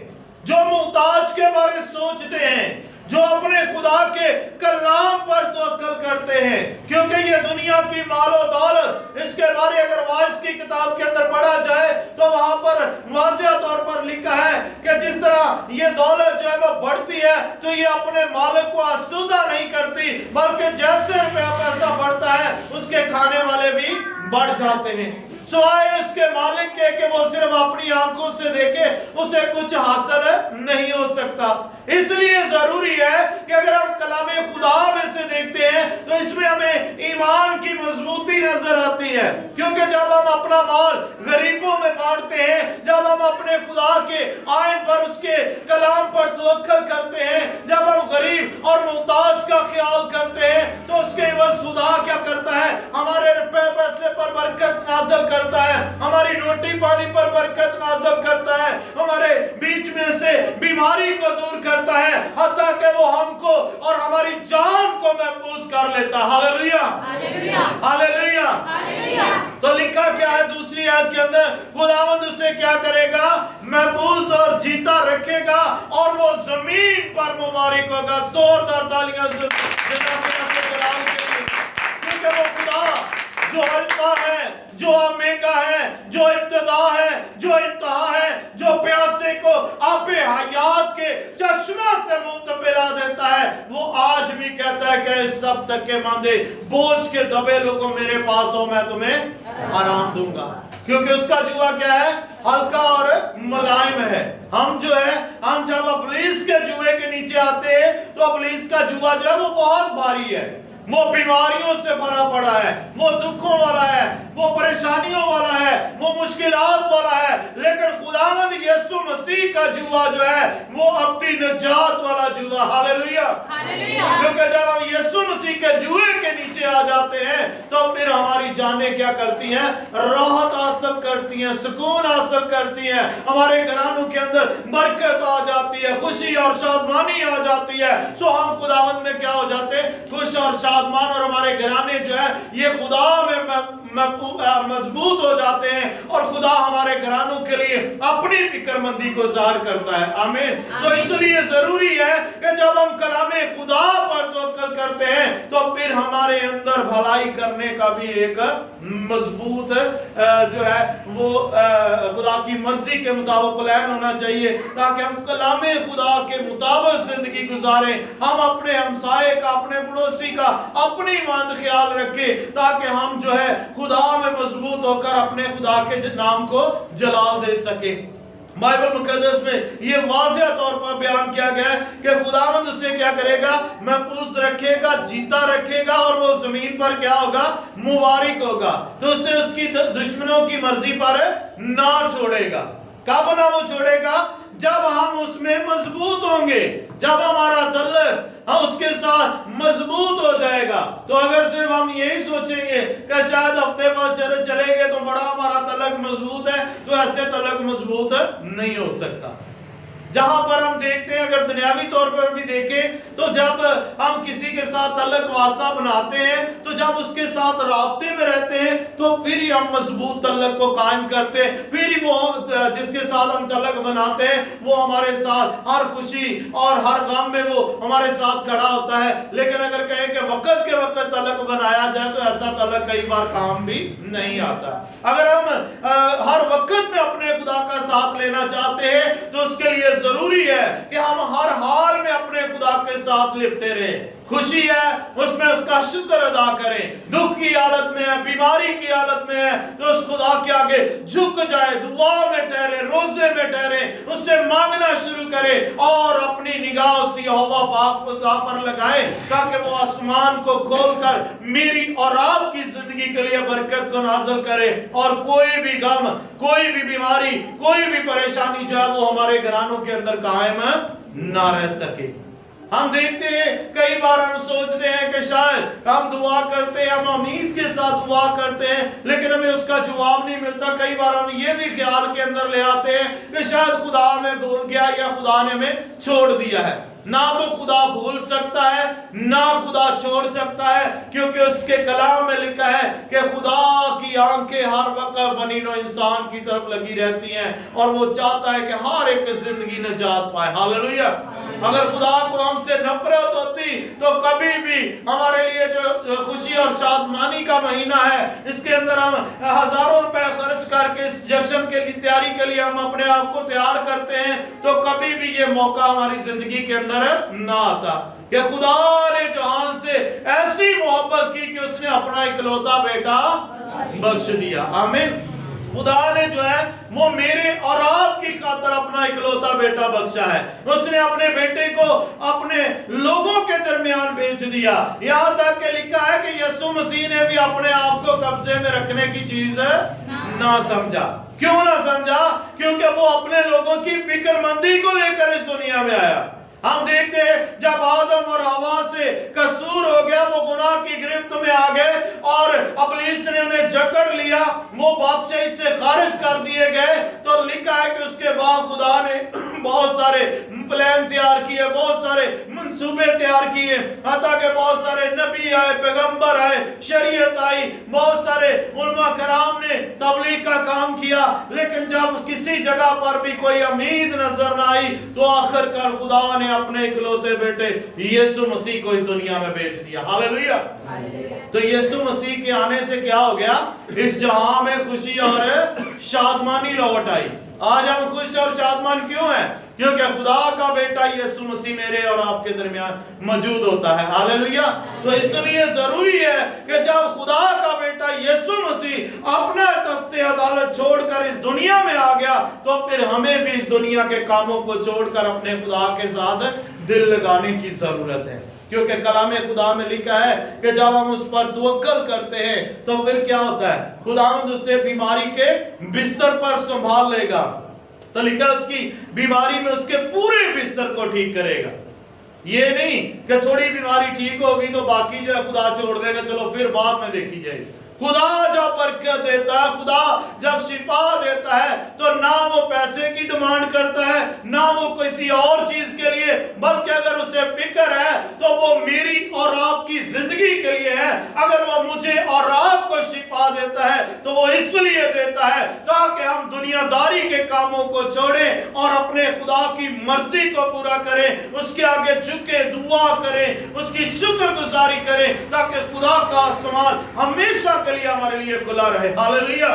जो मुहताज के बारे सोचते हैं, जो अपने खुदा के कलाम पर तवक्कुल करते हैं। क्योंकि ये दुनिया की मालो दौलत, इसके बारे अगर वाइस की किताब के अंदर पढ़ा जाए तो वहां पर वाज़ेह तौर पर लिखा है कि जिस तरह ये दौलत जो है वो बढ़ती है तो ये अपने मालिक को आसूदा नहीं करती, बल्कि जैसे पैसा बढ़ता है उसके खाने वाले भी बढ़ जाते हैं। सिवाय उसके मालिक के कि वो सिर्फ अपनी आंखों से देखे उसे कुछ हासिल नहीं हो सकता। इसलिए जरूरी है कि अगर हम कलामे खुदा में से देखते हैं तो इसमें हमें ईमान की मजबूती नजर आती है। क्योंकि जब हम अपना माल गरीबों में बांटते हैं, जब हम अपने खुदा के आयन पर, उसके कलाम पर तवक्कुल करते हैं, जब हम गरीब और मुहताज का ख्याल करते हैं तो उसके बस खुदा क्या करता है? हमारे रुपए पैसे पर बरकत नाज़िल करता है, हमारी रोटी पानी पर बरकत नाज़िल करता है, हमारे बीच में से बीमारी को दूर करता है, हत्ता कि वो हमको और हमारी जान को महफूज कर लेता है। Hallelujah, hallelujah, hallelujah, hallelujah. तो लिखा क्या है दूसरी आयत के अंदर? खुदावंद उसे क्या करेगा? महफूज और जीता रखेगा और वो जमीन पर मुबारक होगा। जोरदार तालियां क्योंकि वो खुदा जो अल्फा है, जो ओमेगा है, जो इब्तिदा है, जो इंतहा है, जो प्यासे को आबे हयात के चश्मा से मुंह पिला देता है, वो आज भी कहता है कि इस सब तक के मांदे बोझ के दबे लोगों मेरे पास हो, मैं तुम्हें आराम दूंगा। क्योंकि उसका जुआ क्या है? हल्का और मुलायम है। हम जो है, हम जब इब्लीस के जुए के नीचे आते हैं तो इब्लीस का जुआ जो है वो बहुत भारी है, वो बीमारियों से भरा पड़ा है, वो दुखों वाला है, वो परेशानियों वाला है, वो मुश्किलात वाला है। लेकिन खुदावंद यीशु मसीह का जुआ जो है वो अब्दी निजात वाला जुआ। Hallelujah, hallelujah. क्योंकि जब हम यीशु मसीह के जुए के नीचे आ जाते हैं तो फिर हमारी जानें क्या करती हैं? राहत हासिल करती हैं, सुकून हासिल करती हैं, हमारे घरानों के अंदर बरकत आ जाती है, खुशी और शादमानी आ जाती है। सो हम खुदावंद में क्या हो जाते हैं? खुश और शादमान, और हमारे घराने जो है ये खुदा में मजबूत हो जाते हैं और खुदा हमारे घरानों के लिए अपनी फिक्रमंदी को ज़ाहिर करता है। आमीन। तो इसलिए जरूरी है कि जब हम कलामे खुदा पर तवक्कुल करते हैं तो फिर हमारे अंदर भलाई करने का भी एक मजबूत जो है वो खुदा की मर्जी के मुताबिक प्लान होना चाहिए, ताकि हम कलामे खुदा के मुताबिक जिंदगी गुजारें। हम अपने हमसाये का, अपने पड़ोसी का, अपनी ईमान ख्याल रखें, ताकि हम जो है खुदा में मजबूत होकर अपने खुदा के नाम को जलाल दे सके। बाइबल मुकद्दस में ये वाज़ेह तौर पर बयान किया गया है कि खुदावंद उसे क्या करेगा? महफूज रखेगा, जीता रखेगा और वो जमीन पर क्या होगा? मुबारक होगा। तो उसे उसकी दुश्मनों की मर्जी पर ना छोड़ेगा। कब ना वो छोड़ेगा? जब हम उसमें मजबूत होंगे, जब हमारा तल्लक उसके साथ मजबूत हो जाएगा। तो अगर सिर्फ हम यही सोचेंगे कि शायद हफ्ते बाद चलेंगे तो बड़ा हमारा तल्लक मजबूत है, तो ऐसे तल्लक मजबूत नहीं हो सकता। जहां पर हम देखते हैं, अगर दुनियावी तौर पर भी देखें तो जब हम किसी के साथ तल्लक वास्ता बनाते हैं तो जब उसके साथ राब्ते में रहते हैं तो फिर ही हम मजबूत तल्लक को कायम करते हैं। फिर ही वो जिसके साथ हम तल्लक बनाते हैं वो हमारे साथ हर खुशी और हर गम में वो हमारे साथ खड़ा होता है। लेकिन अगर कहें कि वक्त के वक्त तल्लक बनाया जाए तो ऐसा तल्लक कई बार काम भी नहीं आता। अगर हम हर वक्त में अपने खुदा का साथ लेना चाहते हैं तो उसके लिए जरूरी है कि हम हर हाल में अपने खुदा के साथ लिपटे रहें। खुशी है उसमें उसका शुक्र अदा करें, दुख की हालत में है, बीमारी की हालत में है तो उस खुदा के आगे झुक जाए, दुआ में ठहरे, रोजे में ठहरे, उससे मांगना शुरू करें और अपनी निगाह उस यहोवा पाक खुदा पर लगाएं, ताकि वो आसमान को खोलकर मेरी और आपकी जिंदगी के लिए बरकत को नाज़िल करे और कोई भी गम, कोई भी बीमारी, कोई भी परेशानी जो है वो हमारे घरानों के अंदर कायम ना रह सके। हम देखते हैं कई बार हम सोचते हैं कि शायद हम दुआ करते हैं, हम उम्मीद के साथ दुआ करते हैं, लेकिन हमें उसका जवाब नहीं मिलता। कई बार हम ये भी ख्याल के अंदर ले आते हैं कि शायद खुदा हमें भूल गया या खुदा ने हमें छोड़ दिया है। ना तो खुदा भूल सकता है, ना खुदा छोड़ सकता है, क्योंकि उसके कलाम में लिखा है कि खुदा की आंखें हर वक्त बनी नो इंसान की तरफ लगी रहती हैं और वो चाहता है कि हर एक जिंदगी निजात पाए। हालेलुया। अगर खुदा को हमसे नफरत होती तो कभी भी हमारे लिए जो खुशी और शादमानी का महीना है, इसके अंदर हम हजारों रुपए खर्च करके इस जश्न के लिए तैयारी के लिए हम अपने आप को तैयार करते हैं, तो कभी भी ये मौका हमारी जिंदगी के अंदर ना आता कि खुदा ने जहान से ऐसी मोहब्बत की कि उसने अपना इकलौता बेटा बख्श दिया। आमीन। खुदा ने जो है वो मेरे और आपकी खातिर अपना इकलौता बेटा बख्शा है। उसने अपने बेटे को अपने लोगों के दरमियान भेज दिया। यहाँ तक के लिखा है कि यीशु मसीह ने भी अपने आप को कब्जे में रखने की चीज ना समझा। क्यों ना समझा? क्योंकि वो अपने लोगों की फिक्रमंदी को लेकर इस दुनिया में आया। हम देखते हैं जब आदम और हवा से कसूर हो गया, वो गुनाह की गिरफ्त में आ गए और इब्लीस ने उन्हें जकड़ लिया, वो बादशाही से खारिज कर दिए गए, तो लिखा है कि उसके बाद खुदा ने बहुत सारे प्लान तैयार किए, बहुत सारे मंसूबे तैयार किए, हत्ता के बहुत सारे नबी आए, पैगंबर आए, शरीयत आई, बहुत सारे उलमा कराम ने तबलीग का काम किया, लेकिन जब किसी जगह पर भी कोई उम्मीद नजर ना आई तो आखिरकार खुदा ने अपने इकलौते बेटे यीशु मसीह को इस दुनिया में भेज दिया। हालेलुया। तो यीशु मसीह के आने से क्या हो गया? इस जहां में खुशी और शादमानी लौट आई। आज हम खुश और शादमान क्यों हैं? क्योंकि खुदा का बेटा यीशु मसीह मेरे और आपके दरमियान मौजूद होता है। हालेलुया। तो इसलिए जरूरी है कि जब खुदा का बेटा यीशु मसीह अपना तख्ते अदालत छोड़कर इस दुनिया में आ गया, तो फिर हमें भी इस दुनिया के कामों को छोड़कर अपने खुदा के साथ दिल लगाने की जरूरत है। क्योंकि कलाम खुदा में लिखा है कि जब हम उस पर तवक्कल करते हैं तो फिर क्या होता है? खुदावंद उससे बीमारी के बिस्तर पर संभाल लेगा। तो लिखा उसकी बीमारी में उसके पूरे बिस्तर को ठीक करेगा। ये नहीं कि थोड़ी बीमारी ठीक होगी तो बाकी जो है खुदा छोड़ देगा, चलो फिर बाद में देखी जाएगी। खुदा जब बरकत देता है, खुदा जब शिफा देता है, तो ना वो पैसे की डिमांड करता है, ना वो किसी और चीज के लिए, बल्कि अगर उसे फिक्र है तो वो मेरी और आपकी जिंदगी के लिए है। अगर वो मुझे और आपको शिफा देता है तो वो इसलिए देता है ताकि हम दुनियादारी के कामों को छोड़ें और अपने खुदा की मर्जी को पूरा करें, उसके आगे झुके दुआ करें, उसकी शुक्रगुजारी करें, ताकि खुदा का आसमान हमेशा के लिए हमारे लिए खुला रहे। हालेलुया।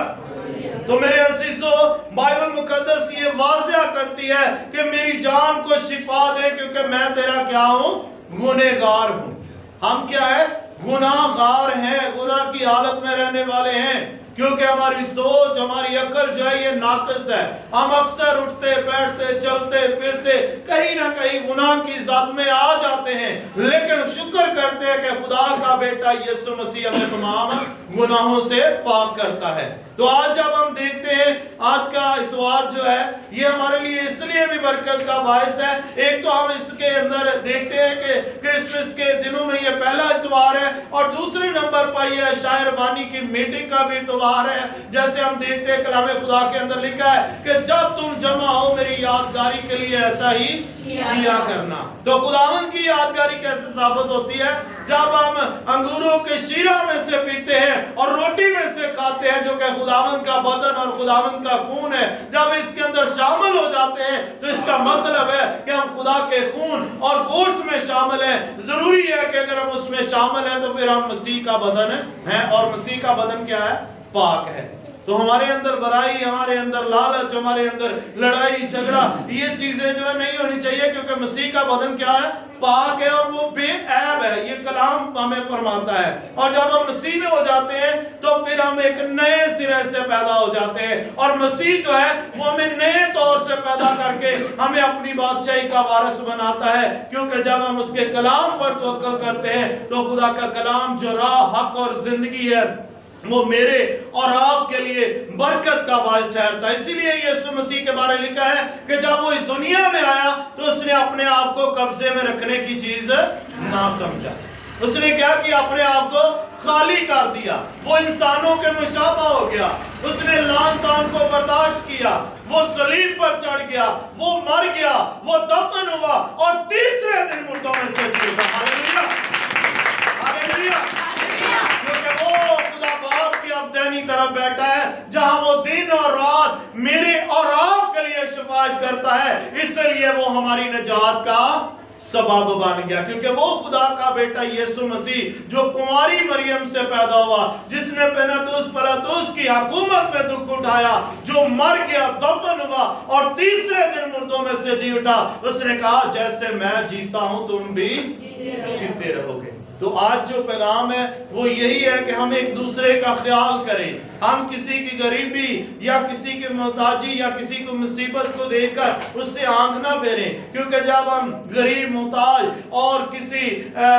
तो मेरे अजीजों, बाइबल मुकद्दस ये वाज़िया करती है कि मेरी जान को शिफा दे, क्योंकि मैं तेरा क्या हूं? गुनहगार हूं। हम क्या है? गुनाहगार हैं, गुनाह की हालत में रहने वाले हैं, क्योंकि हमारी सोच, हमारी अकल जो है ये नाक़िस है। हम अक्सर उठते बैठते चलते फिरते कहीं ना कहीं गुनाह की ज़द में आ जाते हैं, लेकिन शुक्र करते हैं कि खुदा का बेटा यीशु मसीह हमें तमाम गुनाहों से पाक करता है। तो आज जब हम देखते हैं आज का इतवार जो है ये हमारे लिए इसलिए भी बरकत का बायस है। एक तो हम इसके अंदर देखते हैं कि क्रिसमस के दिनों में ये पहला इतवार है, और दूसरे नंबर पर यह शायर वानी की मीटिंग का भी इतवार है। जैसे हम देखते हैं कलाम खुदा के अंदर लिखा है कि जब तुम जमा हो मेरी यादगारी के लिए ऐसा ही किया करना। तो खुदावन की यादगारी कैसे साबित होती है? जब हम अंगूरों के शीरा में से पीते हैं और रोटी में से खाते हैं, जो कि खुदावन का बदन और खुदावन का खून है, जब इसके अंदर शामिल हो जाते हैं तो इसका मतलब है कि हम खुदा के खून और गोश्त में शामिल हैं। जरूरी है कि अगर हम उसमें शामिल हैं तो फिर हम मसीह का बदन हैं, और मसीह का बदन क्या है? पाक है। तो हमारे अंदर बुराई, हमारे अंदर लालच, हमारे अंदर लड़ाई झगड़ा, ये चीजें जो है नहीं होनी चाहिए, क्योंकि मसीह का बदन क्या है? पाक है और वो बेऐब है। ये कलाम हमें फरमाता है। और जब हम मसीह में हो जाते हैं तो फिर हम एक नए सिरे से पैदा हो जाते हैं, और मसीह जो है वो हमें नए तौर से पैदा करके हमें अपनी बादशाही का वारिस बनाता है। क्योंकि जब हम उसके कलाम पर तवक्कुल करते हैं तो खुदा का कलाम जो राह, हक और जिंदगी है वो मेरे और आपके लिए बरकत का बायस ठहरता है। इसीलिए यीशु मसीह के बारे में लिखा है कि जब वो इस दुनिया में आया तो उसने अपने आप को कब्जे में रखने की चीज ना समझा। उसने क्या किया, अपने आप को खाली कर दिया, वो इंसानों के मुशाबा हो गया, उसने लान तान को बर्दाश्त किया, वो सलीब पर चढ़ गया, वो मर गया, वो दफन हुआ और तीसरे दिन मुर्दों में से जी उठा। Hallelujah, hallelujah. क्योंकि वो खुदा बाप की अब्दैनी तरफ बैठा है, जहां वो दिन और रात मेरे और आपके लिए शिफायत करता है, इसलिए वो हमारी निजात का सबब बन गया। क्योंकि वो खुदा का बेटा यीशु मसीह जो कुंवारी मरियम से पैदा हुआ, जिसने पिलातुस की हुकूमत में दुख उठाया, जो मर गया, दफन हुआ और तीसरे दिन मुर्दों में से जी उठा, उसने कहा जैसे मैं जीता हूं तुम भी जीते रहोगे। तो आज जो पैगाम है वो यही है कि हम एक दूसरे का ख्याल करें, हम किसी की गरीबी या किसी की मोहताजी या किसी को मुसीबत को देखकर उससे आंख ना फेरें। क्योंकि जब हम गरीब, मोहताज और किसी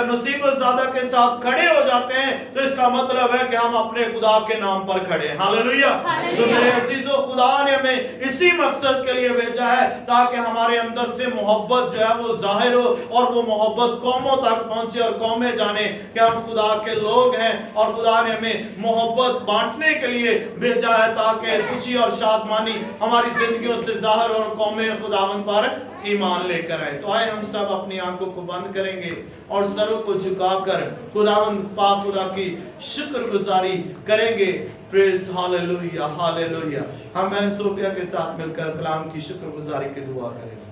मुसीबत ज़्यादा के साथ खड़े हो जाते हैं तो इसका मतलब है कि हम अपने खुदा के नाम पर खड़े हैं। हालेलुया। तो मेरे अजीजों, खुदा ने हमें इसी मकसद के लिए भेजा है ताकि हमारे अंदर से मोहब्बत जो है वो जाहिर हो और वो मोहब्बत कौमों तक पहुंचे और कौमें जाने कि हम खुदा के लोग हैं और खुदा ने हमें मोहब्बत बांटने के लिए भेजा है ताकि खुशी और शादमानी हमारी जिंदगियों से जाहिर और कौमें खुदावंद पर ईमान लेकर आए। तो आए हम सब अपनी आंखों को बंद करेंगे और सरों को झुकाकर खुदावंद पाक खुदा की शुक्रगुजारी करेंगे। Praise hallelujah, hallelujah. हम बहन सोफिया के साथ मिलकर कलाम की शुक्रगुजारी की दुआ करेंगे।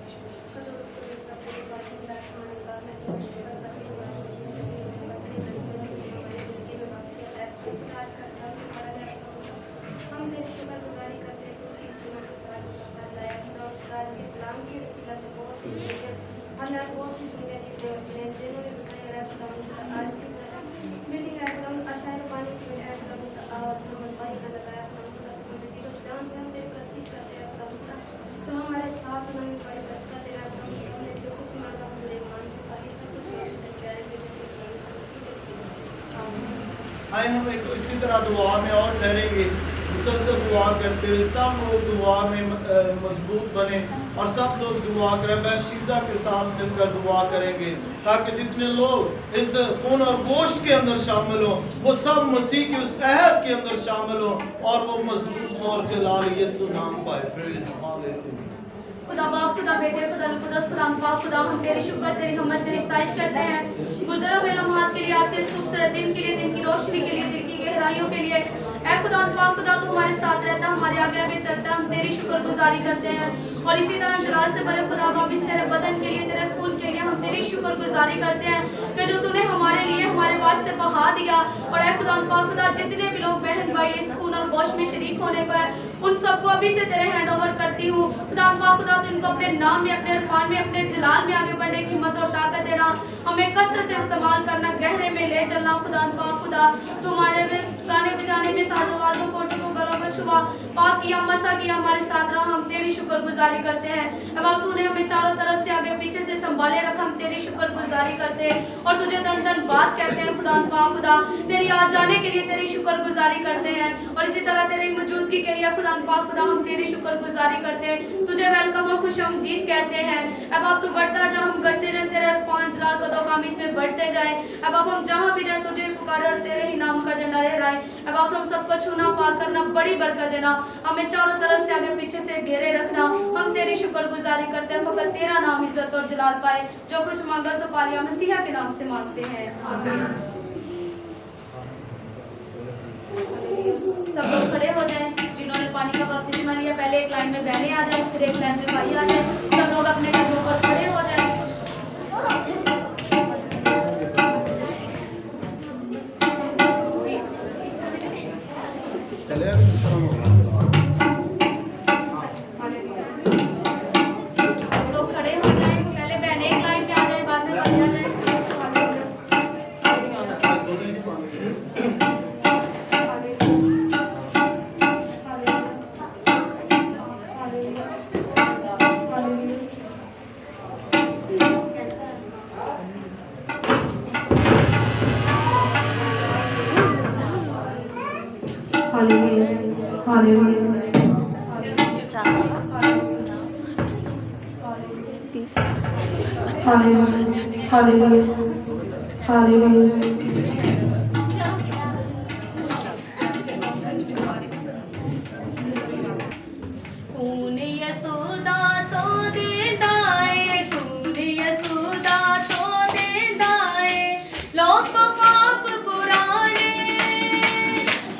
आए हम एक इसी तरह दुआ में और ठहरेंगे, मुसलसल दुआ करते हुए सब लोग दुआ में मजबूत बने और सब लोग दुआ करें। मैं शीजा के साथ मिलकर दुआ करेंगे ताकि जितने लोग इस खून और गोश्त के अंदर शामिल हो वो सब मसीह की उस अहद के अंदर शामिल हो और वो मजबूत और जलाल यीशु नाम पाए। Praise hallelujah. खुदा बाप, खुदा बेटे, खुदा कुदस, खुदा पाक, खुदा हम तेरी शुक्र, तेरी हमद, तेरी सताइश करते हैं गुजरे हुए लम्हात के लिए, आज के इस खूबसूरत दिन के लिए, दिन की रोशनी के लिए, दिल की गहराइयों के लिए। ऐ खुदा पाक, खुदा तू हमारे साथ रहता, हमारे आगे आगे चलता, हम तेरी शुक्रगुजारी करते हैं। और इसी तरह जलाल से भरे खुदा बाप, इस तेरे बदन के लिए, तेरे खून के लिए हम तेरी शुक्रगुजारी करते हैं कि जो तूने हमारे लिए, हमारे वास्ते बहा दिया। और ऐ खुदा पाक, खुदा जितने भी लोग बहन भाई इस खून और गोश्त में शरीक होने को है, उन सबको अभी से तेरे हैंड ओवर करती हूँ। खुदा पाक, खुदा तू इनको अपने नाम में, अपने इरफान में, अपने जलाल में आगे बढ़ने की हिम्मत और ताकत देना, हमें कसरत से इस्तेमाल करना, गहरे में ले चलना। खुदा पाक, खुदा तू हमारे में गाने बजाने में, साजोवाजों कोटी को गलों को छुआ, पाक किया, मसा किया, हमारे साथ रहा, हम तेरी शुक्रगुजारी करते हैं। अब आप तूने हमें चारों तरफ से आगे पीछे से संभाले रखा, हम तेरी शुक्रगुजारी करते हैं और तुझे धन धन बात कहते हैं। खुदा पाक, खुदा तेरी आ जाने के लिए तेरी शुक्रगुजारी करते हैं और इसी तरह तेरी मौजूदगी के लिए खुदा पाक, खुदा हम तेरी शुक्रगुजारी करते हैं, तुझे वेलकम और खुशामदीद कहते हैं। अब आप तू बढ़ता जा, हम बढ़ते रहे, तेरे 5 लाख कदों कामिद में बढ़ते जाए। अब आप हम जहाँ भी जाए तुझे पुकारे और तेरे ही नाम का झंडा लहराए। अब आप हम सबको छूना, पार करना, बड़ी बरकत देना, हमें चारों तरफ से आगे पीछे से घेरे रखना, हम तेरी शुक्रगुजारी करते हैं। फकत तेरा नाम इज्जत और जलाल पाए, जो कुछ मांगा सो पा लिया, मसीहा के नाम से मांगते हैं, आमीन। सब लोग खड़े हो जाएं, जिन्होंने पानी का बपतिस्मा लिया, पहले एक लाइन में बहनें आ जाएं, फिर एक लाइन में भाई आ जाएं, सब लोग अपने कदमों पर खड़े हो जाएं। सब लोग खड़े हो जाएं, पहले बहनें एक लाइन में आ जाएं, बाद में भाई आ जाएं। हालेलुया। Hallelujah hallelujah hallelujah. खून यशोदा तो देता है, खून यशोदा तो देता है, लोक पाप पुराने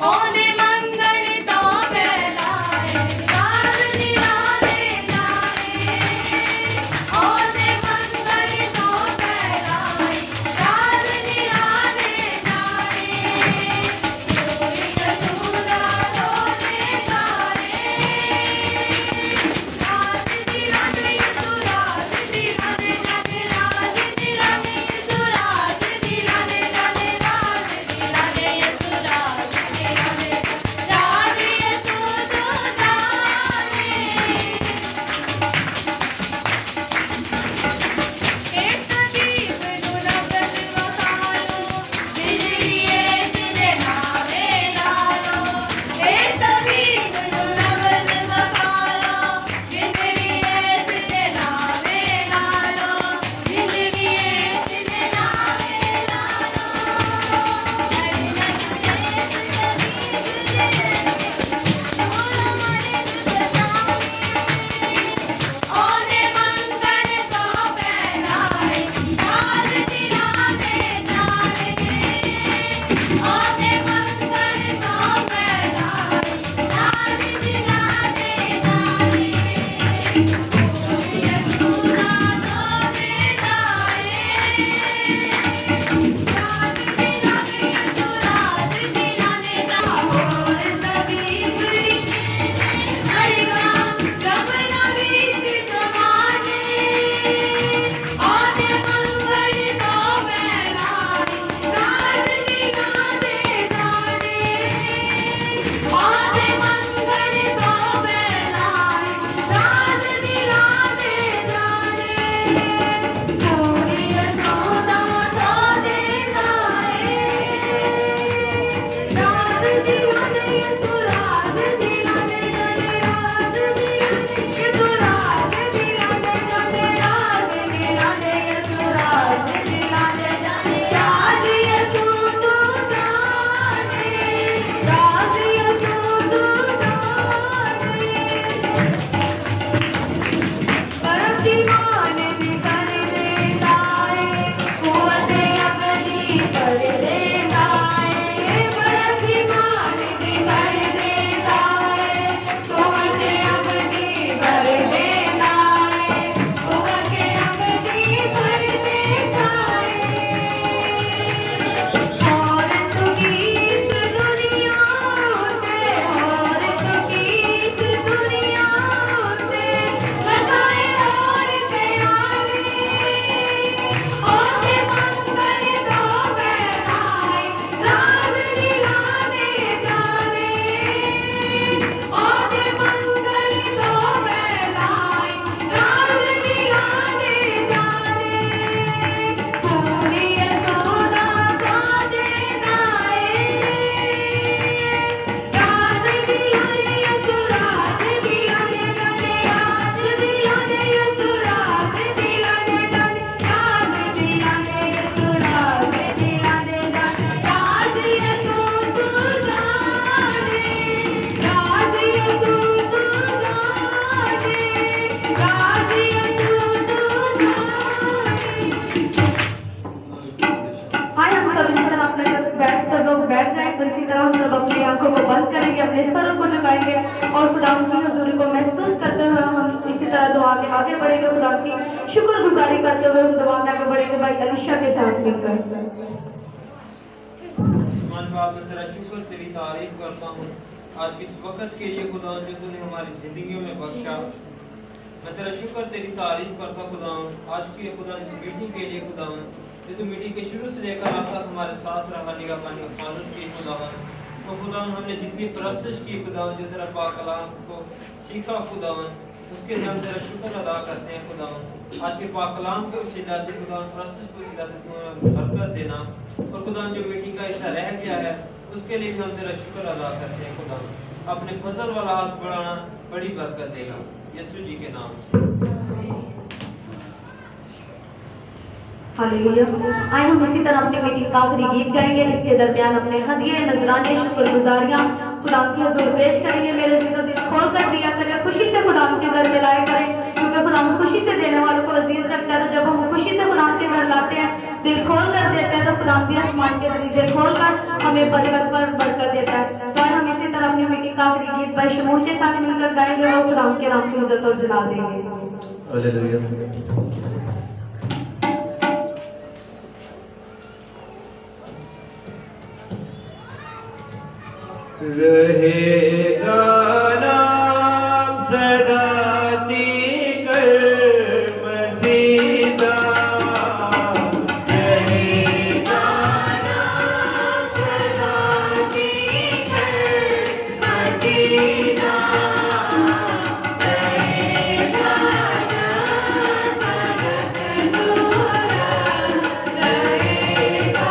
ओने मंगल तो फैलाए, राज निराले जाए, ओने मंगल तो फैलाए, राज निराले जाए, खून यशोदा तो देता है, अपने सरों को झुकाएंगे और खुदा की हुजूरी को महसूस करते हुए हम इसी तरह दुआ में आगे बढ़ेंगे। खुदा की शुक्रगुजारी करते हुए हम दुआ में आगे बढ़ेंगे भाई अलीशा के साथ मिलकर। आसमान बाप मैं तेरा शुक्र तेरी तारीफ करता हूँ आज किस वक्त के लिए खुदा जो तूने हमारी जिंदगी में बख्शा। मैं तेरा शुक्र तेरी तारीफ करता खुदा आज की खुदा इस मीटिंग के लिए खुदा जो तू मीटिंग के शुरू से लेकर अब तक हमारे साथ रहा निगाह पानी हिफाजत की खुदा। तो खुदा हमने जितनी परस्तिश की खुदा जो तेरा पाक कलाम को सीखा खुदा उसके लिए हम तेरा शुक्र अदा करते हैं खुदा। आज के पाक कलाम के वसीला से खुदा परस्तिश के वसीला से तू हमें बरकत देना और खुदा जो मीटिंग का हिस्सा रह गया है उसके लिए भी हम तेरा शुक्र अदा करते हैं खुदा। अपने फजल वाला हाथ बढ़ाना बड़ी बरकत देगा यीशु जी के नाम से। हालेलुया। आइए हम इसी तरह अपनी मीटिंग का आखिरी गीत गाएंगे। इसके दरमियान अपने हदिये, नजराने, शुक्रगुजारियां खुदा की हजूर पेश करेंगे। मेरे से तो दिल खोल कर दिया करें, खुशी से खुदा के घर में लाया करें, क्योंकि खुदा खुशी से देने वालों को अजीज रखता है। तो जब हम खुशी से खुदा के घर लाते हैं, दिल खोल कर देते हैं, तो खुदा भी आसमान के दरवाजे खोल कर हमें बरकत पर बरकत देता है। तो हम इसी तरह अपनी मीटिंग का आखिरी गीत भाई शमूल के साथ मिलकर गाएंगे और खुदा के नाम की इज्जत और जला देंगे। हालेलुया। रहेगा नाम सदा दीकर मसीदा, रहेगा नाम सदा दीकर मसीदा, रहेगा नाम सदा दूर, रहेगा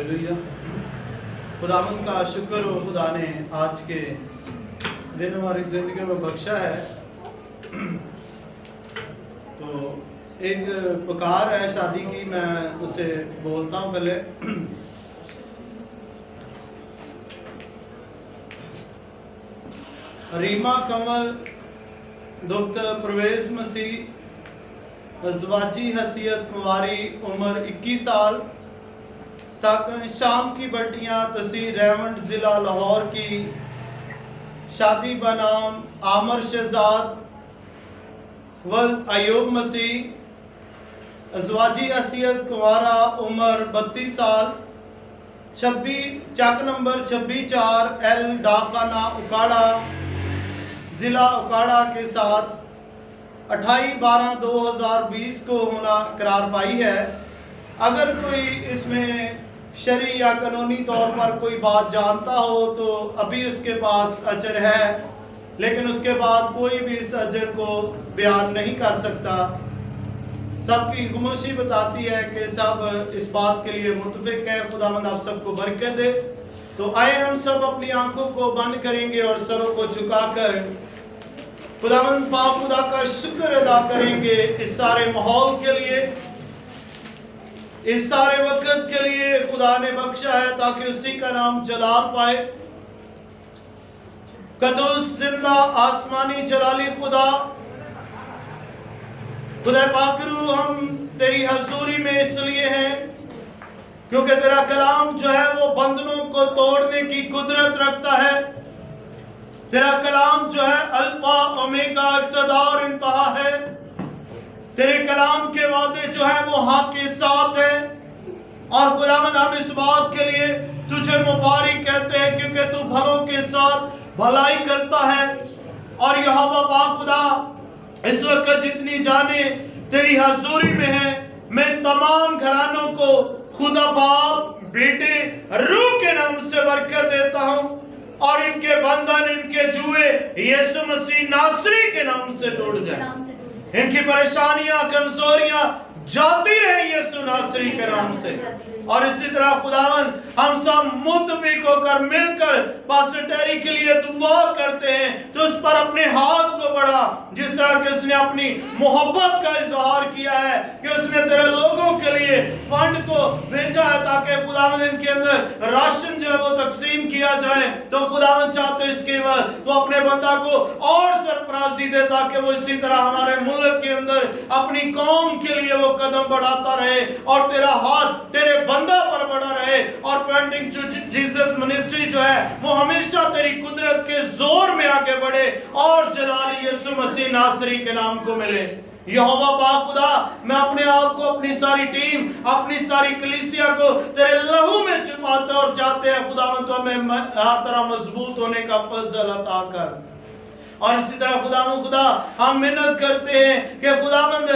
हालेलुया। खुदावंद का शुक्र हो, खुदा ने आज के दिन हमारी जिंदगी में बख्शा है। तो एक पुकार है शादी की, मैं उसे बोलता हूँ पहले। रीमा कमल दुक्त प्रवेश मसीह अजवाजी हसीयत कुंवारी उम्र 21 साल साकन शाम की बट्टियां तहसील रेवंड ज़िला लाहौर की शादी बनाम आमर शहजाद वल्द अयूब मसीह अजवाजी हसीयत कुंवारा उम्र 32 साल 26 चक नंबर 26/4 एल डाकखाना उकाड़ा ज़िला उकाड़ा के साथ 28/12/2020 को होना करार पाई है। अगर कोई इसमें शरई या कानूनी तौर पर कोई बात जानता हो तो अभी उसके पास अजर है, लेकिन उसके बाद कोई भी इस अजर को बयान नहीं कर सकता। सबकी खामोशी बताती है कि सब इस बात के लिए मुतफिक है। खुदावंद आप सबको बरकत दे। तो आए हम सब अपनी आंखों को बंद करेंगे और सरों को झुकाकर खुदावंद पाक खुदा का शुक्र अदा करेंगे इस सारे माहौल के लिए, इस सारे वक्त के लिए खुदा ने बख्शा है ताकि उसी का नाम जलाल पाए। कदूस जिंदा आसमानी जलाली खुदा पाकरू, हम तेरी हजूरी में इसलिए हैं क्योंकि तेरा कलाम जो है वो बंधनों को तोड़ने की कुदरत रखता है। तेरा कलाम जो है अल्फा ओमेगा इब्तिदा और इंतहा है। तेरे कलाम के वादे जो है वो हक के साथ है। और खुदावंद हम इस बात के लिए तुझे मुबारक कहते हैं क्योंकि तू भलों के साथ भलाई करता है। और यहोवा पाक खुदा इस वक्त जितनी जाने तेरी हजूरी में है, मैं तमाम घरानों को खुदा बाप बेटे रूह के नाम से बरकत देता हूं और इनके बंधन इनके जुए यीशु मसीह नासरी के नाम से टूट जाए। इनकी परेशानियां कमजोरियां जाती रहे यीशु नासरी के नाम से। और इसी तरह खुदावंद हम सब मुतफिक होकर मिलकर पास्टर टेरी के लिए दुआ करते हैं तो उस पर अपने हाथ को बढ़ा, जिस तरह कि उसने अपनी मोहब्बत का इजहार किया है कि उसने तेरे लोगों के लिए फंड को भेजा है ताकि खुदावंद इनके अंदर राशन जो है वो तकसीम किया जाए। तो खुदावंद चाहते इसके बाद तो अपने बंदा को और सरफराजी दे ताकि वो इसी तरह हमारे मुल्क के अंदर अपनी कौम के लिए वो कदम बढ़ाता रहे और तेरा हाथ तेरे बंदा पर बड़ा रहे और पेंटिंग जीसस मिनिस्ट्री जो है वो हमेशा तेरी कुदरत के जोर में आगे बढ़े और जलाली यीशु मसीह नासरी के नाम को मिले। यहोवा पाक खुदा, मैं अपने आप को, अपनी सारी टीम, अपनी सारी कलीसिया को तेरे लहू में छुपाते और जाते हैं खुदावंद तो हमें हर तरह मजबूत होने का फजल अता कर। और इसी तरह खुदा हम मिन्नत करते हैं कि खुदावंद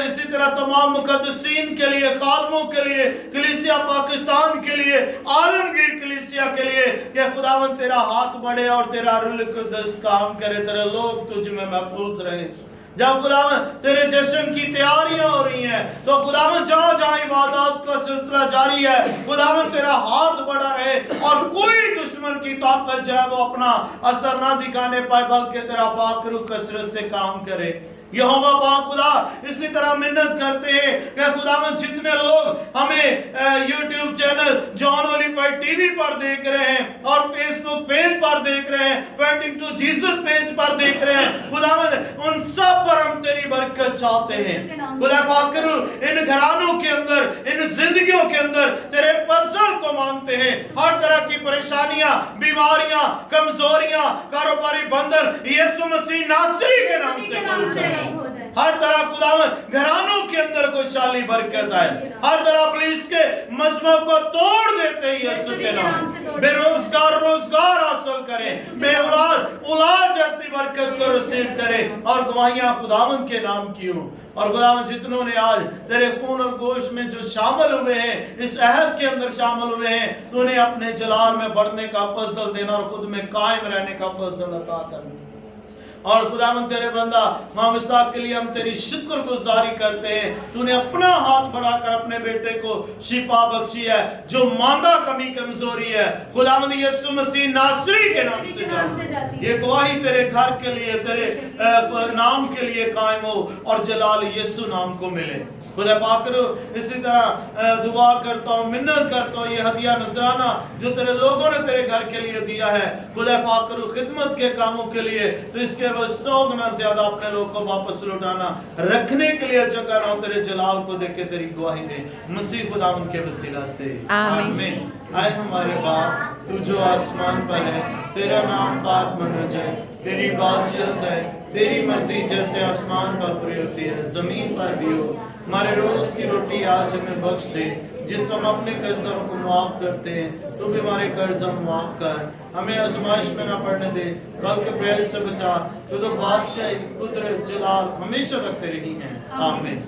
इसी तरह तमाम मुकद्दसीन के लिए, खादमों के लिए, कलीसिया पाकिस्तान के लिए, आलमगीर कलीसिया के लिए कि खुदावंद तेरा हाथ बढ़े और तेरा रूह कुद्दस काम करे, तेरे लोग तुझ में महफूज रहे। जब खुदावंद तेरे जश्न की तैयारियां हो रही हैं तो खुदावंद जहां जहां इबादत का सिलसिला जारी है खुदावंद तेरा हाथ बढ़ा रहे और कोई दुश्मन की ताकत जो है वो अपना असर ना दिखाने पाए बल्कि तेरा पाक रूह कसरत से काम करे। यहोवा पाक खुदा इसी तरह मिन्नत करते हैं कि खुदावंद जितने लोग हमें YouTube चैनल जॉन ओलिफाइड टीवी पर देख रहे हैं और फेसबुक पेज पर देख रहे हैं, पेंटिंग टू जीसस पेज पर देख रहे हैं, खुदावंद उन सब पर हम तेरी बरकत चाहते हैं। खुदा पाक इन घरानों के अंदर, इन जिंदगियों के अंदर तेरे फजल को मांगते हैं। हर तरह की परेशानियां, बीमारियां, कमजोरियां, कारोबारी बंधन यीशु मसीह नासरी के नाम से हर तरह खुदावंद घरानों के अंदर खुशहाली बरकत आए। हर तरह पुलिस के मजमों को तोड़ देते हैं यीशु के नाम। बेरोजगार रोजगार हासिल करें, बेऔलाद औलाद जैसी बरकत को रिसीव करें और गवाहियां खुदावंद के नाम की हो। और खुदावंद जितनों ने आज तेरे खून और गोश्त में जो शामिल हुए हैं, इस अहद के अंदर शामिल हुए हैं, तो उन्हें अपने जलाल में बढ़ने का फजल देना और खुद में कायम रहने का फजल अता करना। और खुदावन तेरे बंदा इमाम इसहाक के लिए हम तेरी शुक्रगुजारी करते हैं। तूने अपना हाथ बढ़ाकर अपने बेटे को शिफा बख्शी है, जो मांदा कमी कमजोरी है खुदावंद यीशु मसीह नासरी के नाम से जाती है। ये गवाही तेरे घर के लिए, तेरे नाम के लिए कायम हो और जलाल यीशु नाम को मिले। खुदा पाक इसी तरह दुआ करता हूँ, मिन्नत करता हूँ, ये हदिया नजराना जो तेरे लोगों ने तेरे घर के लिए दिया है खुदा पाक खिदमत के कामों के लिए, तो इसके बाद 100 गुना ज्यादा अपने लोग को वापस लौटाना रखने के लिए जो कर रहा हूँ, तेरे जलाल को देख के तेरी गवाही दे मसीह खुदा उनके वसीला से आमीन। आए हमारे बाप तू जो आसमान पर है, तेरा नाम पाक माना जाए, तेरी बादशाहत है, तेरी मर्जी जैसे आसमान पर पूरी होती है जमीन पर भी हो। हमारे रोज की रोटी आज हमें बख्श दे, जिस हम अपने कर्जदारों को माफ करते हैं, तू भी हमारे कर्ज हम माफ कर, हमें आजमाइश में ना पड़ने दे बल्कि प्रयास से बचा। तू तो बादशाह कुदरत जलाल हमेशा रखते रही हैं। आमीन।